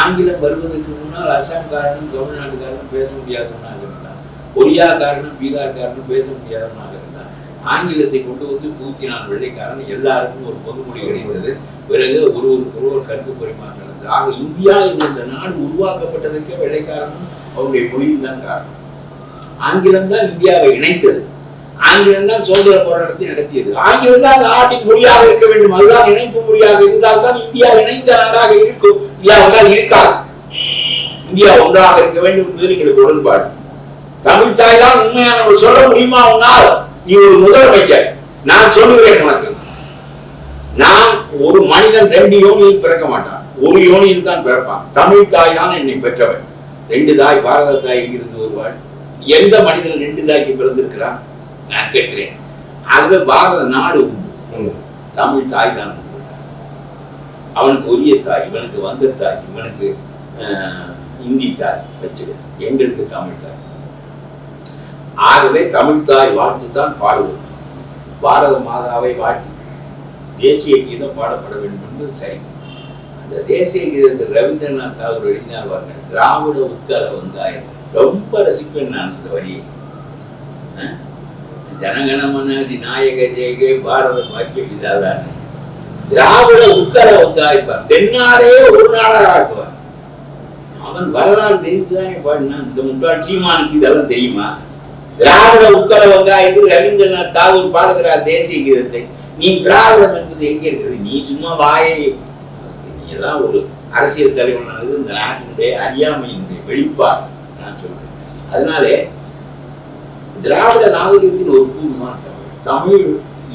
Speaker 2: ஆங்கிலம் வருவதற்கு முன்னால் அசாம்காரனும் தமிழ்நாட்டுக்காரனும் பேச முடியாதவனாக இருந்தான். ஒரியாக்காரனும் பீகார்காரனும் பேச முடியாதவனாக இருந்தான். ஆங்கிலத்தை கொண்டு வந்து புகுத்தினான் வெள்ளைக்காரன். எல்லாருக்கும் ஒரு பொதுமொழி கிடைத்தது. பிறகு ஒருவருக்கொருவர் கருத்து பரிமாற்றம் நடந்தது. ஆக இந்தியா என்ற நாடு உருவாக்கப்பட்டதற்கே வெள்ளைக்காரனும் அவருடைய மொழியும் தான் காரணம். ஆங்கிலம் தான் இந்தியாவை இணைத்தது. ஆங்கிலம் தான் சுதந்திர போராட்டத்தை நடத்தியது. ஆங்கிலம் தான் நாட்டின் மொழியாக இருக்க வேண்டும். அதுதான் இணைப்பு மொழியாக இருந்தால் தான் இந்தியா இணைந்த நாடாக இருக்கும். இல்லாவிட்டால் இருக்காது. இந்தியா ஒன்றாக இருக்க வேண்டும் என்பது எங்களுக்கு உடன்பாடு. தமிழ் தாய் தான் உண்மையானவர். சொல்ல முடியுமா உன்னால்? நீ ஒரு முதலமைச்சர். நான் சொல்லுகிறேன் உனக்கு, நான் ஒரு மனிதன் 2 யோனியில் பிறக்க மாட்டான். ஒரு யோனியில் தான் பிறப்பான். தமிழ் தாய் தான் என்னை பெற்றவன். 2 தாய், பாரத தாய் எங்கிருந்து வருவாள்? எந்த மனிதன் 2 தாய்க்கு பிறந்திருக்கிறான்? நான் கேட்கிறேன். ஆகவே பாரத நாடு உண்டு. தமிழ் தாய் தான் உண்டு. அவனுக்கு ஒரிய தாய், இவனுக்கு வந்த தாய், இவனுக்கு இந்தி தாய் வச்சுக்க. எங்களுக்கு தமிழ் தாய். ஆகவே தமிழ் தாய் வாழ்த்து தான் பாடுவோம். பாரத மாதாவை வாழ்த்து தேசிய கீதம் பாடப்பட வேண்டும் என்பது சரி. அந்த தேசிய கீதத்தில் ரவீந்திரநாத் தாகூர் எழுதினார் பாருங்கள், திராவிட உட்கல வந்தாய். ரொம்ப ரசிப்பேன் நான் அந்த வரியை. ஜனகணமனதி நாயக ஜெயகே பாரத வாக்கிய விதாதான திராவிட உட்கல வந்தாய்ப்பார். தென்னாடே ஒரு நாடாக ஆக்குவார். அவன் வரலாறு தெரிந்துதானே பாடினான். இந்த முட்டாள் சீமானுக்கு இதெல்லாம் தெரியுமா? திராவிட உட்கல வந்தாய்க்கு ரவீந்திரநாத் தாகூர் பாடுகிறார் தேசிய கீதத்தை. நீ திராவிடம் என்பது எங்க இருக்குது? நீ சும்மா வாயை, நீ எல்லாம் ஒரு அரசியல் தலைவனானது இந்த நாட்டினுடைய அறியாமையினுடைய வெளிப்பாடு நான் சொல்றேன். அதனாலே திராவிட நாகரிகத்தின் ஒரு கூறுதான் தமிழ். தமிழ்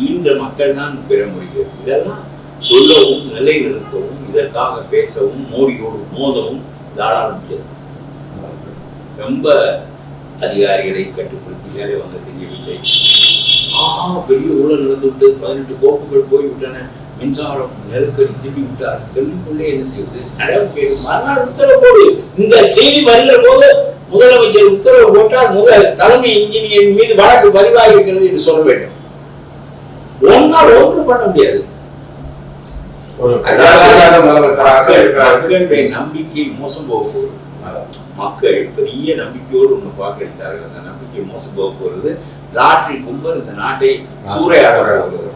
Speaker 2: ஈன்ற மக்கள் தான் பெற முடிகிறது. இதெல்லாம் சொல்லவும் நிலைநிறுத்தவும் இதற்காக பேசவும் மோடியோடு மோதவும் தாராள முடியாது. ரொம்ப அதிகாரிகளை கட்டுப்படுத்தி வேலை வாங்க தெரியவில்லை. ஆஹா, பெரிய ஊழல் நடந்து விட்டு 18 கோப்புகள் போய்விட்டன, மின்சாரம் நெருக்கடி திரும்பி விட்டார். சொல்லிக்கொண்டே என்ன செய்வது? நடவடிக்கை மறுநாள் உத்தரவு போடு. இந்த செய்தி வருகிற போது முதலமைச்சர் உத்தரவு போட்டால் முதல் தலைமை இன்ஜினியர் மீது வழக்கு பதிவாக இருக்கிறது என்று சொல்ல வேண்டும். ஒன்றால் ஒன்று பண்ண முடியாது. மக்களுடைய நம்பிக்கை மோசம் போக போகுது. மக்கள் பெரிய நம்பிக்கையோடு ஒன்று வாக்களித்தார்கள். அந்த நம்பிக்கை மோசம் போக போகிறது. லாட்டரி கும்பல் இந்த நாட்டை சூறையாட போகிறது.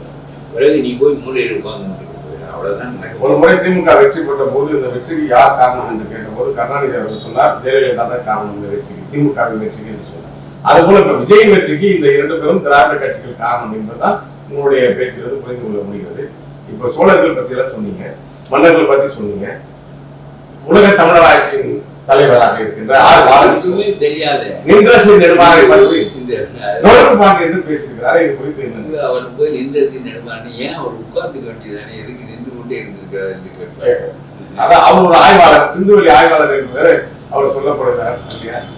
Speaker 2: பிறகு நீ போய் மூலையில் உட்கார்ந்து அவ்வளவுதான்.
Speaker 1: ஒரு முறை திமுக வெற்றி பெற்ற போது இந்த வெற்றிக்கு யார் காரணம் என்று கேட்டபோது கருணாநிதி அவர்கள் சொன்னார், ஜெயலலிதா தான் காரணம் இந்த வெற்றிக்கு, திமுகவின் வெற்றிக்கு என்று சொன்னார். அதுபோல இப்ப விஜயின் வெற்றிக்கு இந்த 2 பேரும் திராவிட கட்சிகள் காரணம் என்பதுதான் உங்களுடைய பேச்சிலிருந்து புரிந்து கொள்ள முடிகிறது. இப்ப சோழர்கள் பத்தி எல்லாம் சொன்னீங்க, மன்னர்கள் பத்தி சொன்னீங்க, உலக தமிழர் ஆட்சியின் தலைவராக இருக்கின்ற
Speaker 2: தெரியாது
Speaker 1: என்று பேசியிருக்கிறாரு. இது குறித்து என்ன
Speaker 2: அவர் போய் நின்றசி நெடுமாறன் ஏன் அவர் உட்கார்ந்துக்க வேண்டியதானே, எதுக்கு நின்று கொண்டே இருந்திருக்கிறார் என்று கேட்பார்.
Speaker 1: அதான் அவர் ஒரு ஆய்வாளர், சிந்துவெளி ஆய்வாளர் என்று அவர் சொல்லப்படுகிறார்.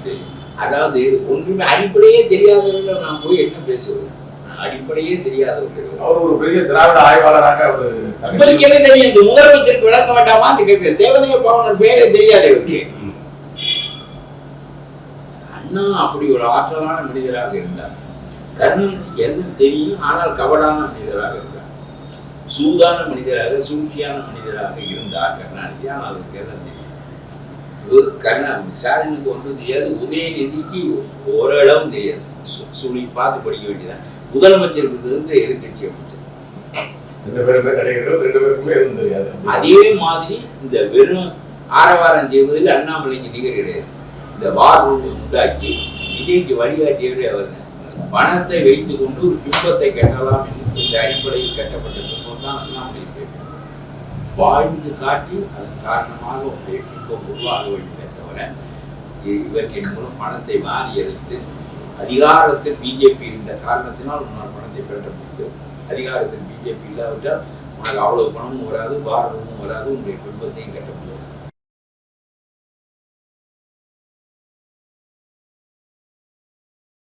Speaker 2: சரி, அதாவது ஒன்றுமே அடிப்படையே தெரியாதவர்கள் நான் போய் என்ன பேசுவது? அடிப்படையே தெரியாதவர்கள்.
Speaker 1: அவர் ஒரு பெரிய திராவிட ஆய்வாளராக அவர்
Speaker 2: இவருக்கு என்ன தெரியும்? இந்த முதலமைச்சருக்கு விளக்க வேண்டாமா என்று கேட்கிறேன். தேவதைய பாவனர் பேரே தெரியாது இவருக்கு. அண்ணா அப்படி ஒரு ஆற்றலான மனிதராக இருந்தார். கர்ணன் எல்லாம் தெரியும், ஆனால் கவடான மனிதராக இருந்தார். சூதான மனிதராக, சூழ்ச்சியான மனிதராக இருந்தார் கருணாநிதி. ஆனால் அவருக்கு எல்லாம் தெரியும். ஸ்டாலினுக்கு ஒன்றும் தெரியாது, உதயநிதிக்கு ஓரளவும் தெரியாது. சொல்லி பார்த்து படிக்க வேண்டியதான். முதலமைச்சருக்கு தெரிந்த எதிர்கட்சி அமைச்சர்.
Speaker 1: 2 பேருமே நடிகர்கள், 2 பேருக்குமே எதுவும் தெரியாது.
Speaker 2: அதே மாதிரி இந்த வெறும் ஆரவாரம் செய்வதில் அண்ணாமலைக்கு நிகர் கிடையாது. இந்த வார் உண்டாக்கி விஜய்க்கு வழிகாட்டியவரே அவர். பணத்தை வைத்துக் கொண்டு ஒரு பிம்பத்தை கட்டலாம் என்று இந்த அடிப்படையில் கட்டப்பட்ட பிம்பம் தான் அண்ணாமலை. வாழ்ந்து காட்டி அதன் காரணமாக உடைய பிம்பம் உருவாக வேண்டுமே தவிர இவற்றின் மூலம் பணத்தை வாரி எடுத்து அதிகாரத்தில் பிஜேபி இருந்த காரணத்தினால் உன்னால் பணத்தை பெற முடியும். அதிகாரத்தில் பிஜேபி இல்லாவிட்டால் உனக்கு அவ்வளவு பணமும் வராது, பாரதமும் வராது, உன்னுடைய குடும்பத்தையும் கட்ட முடியாது.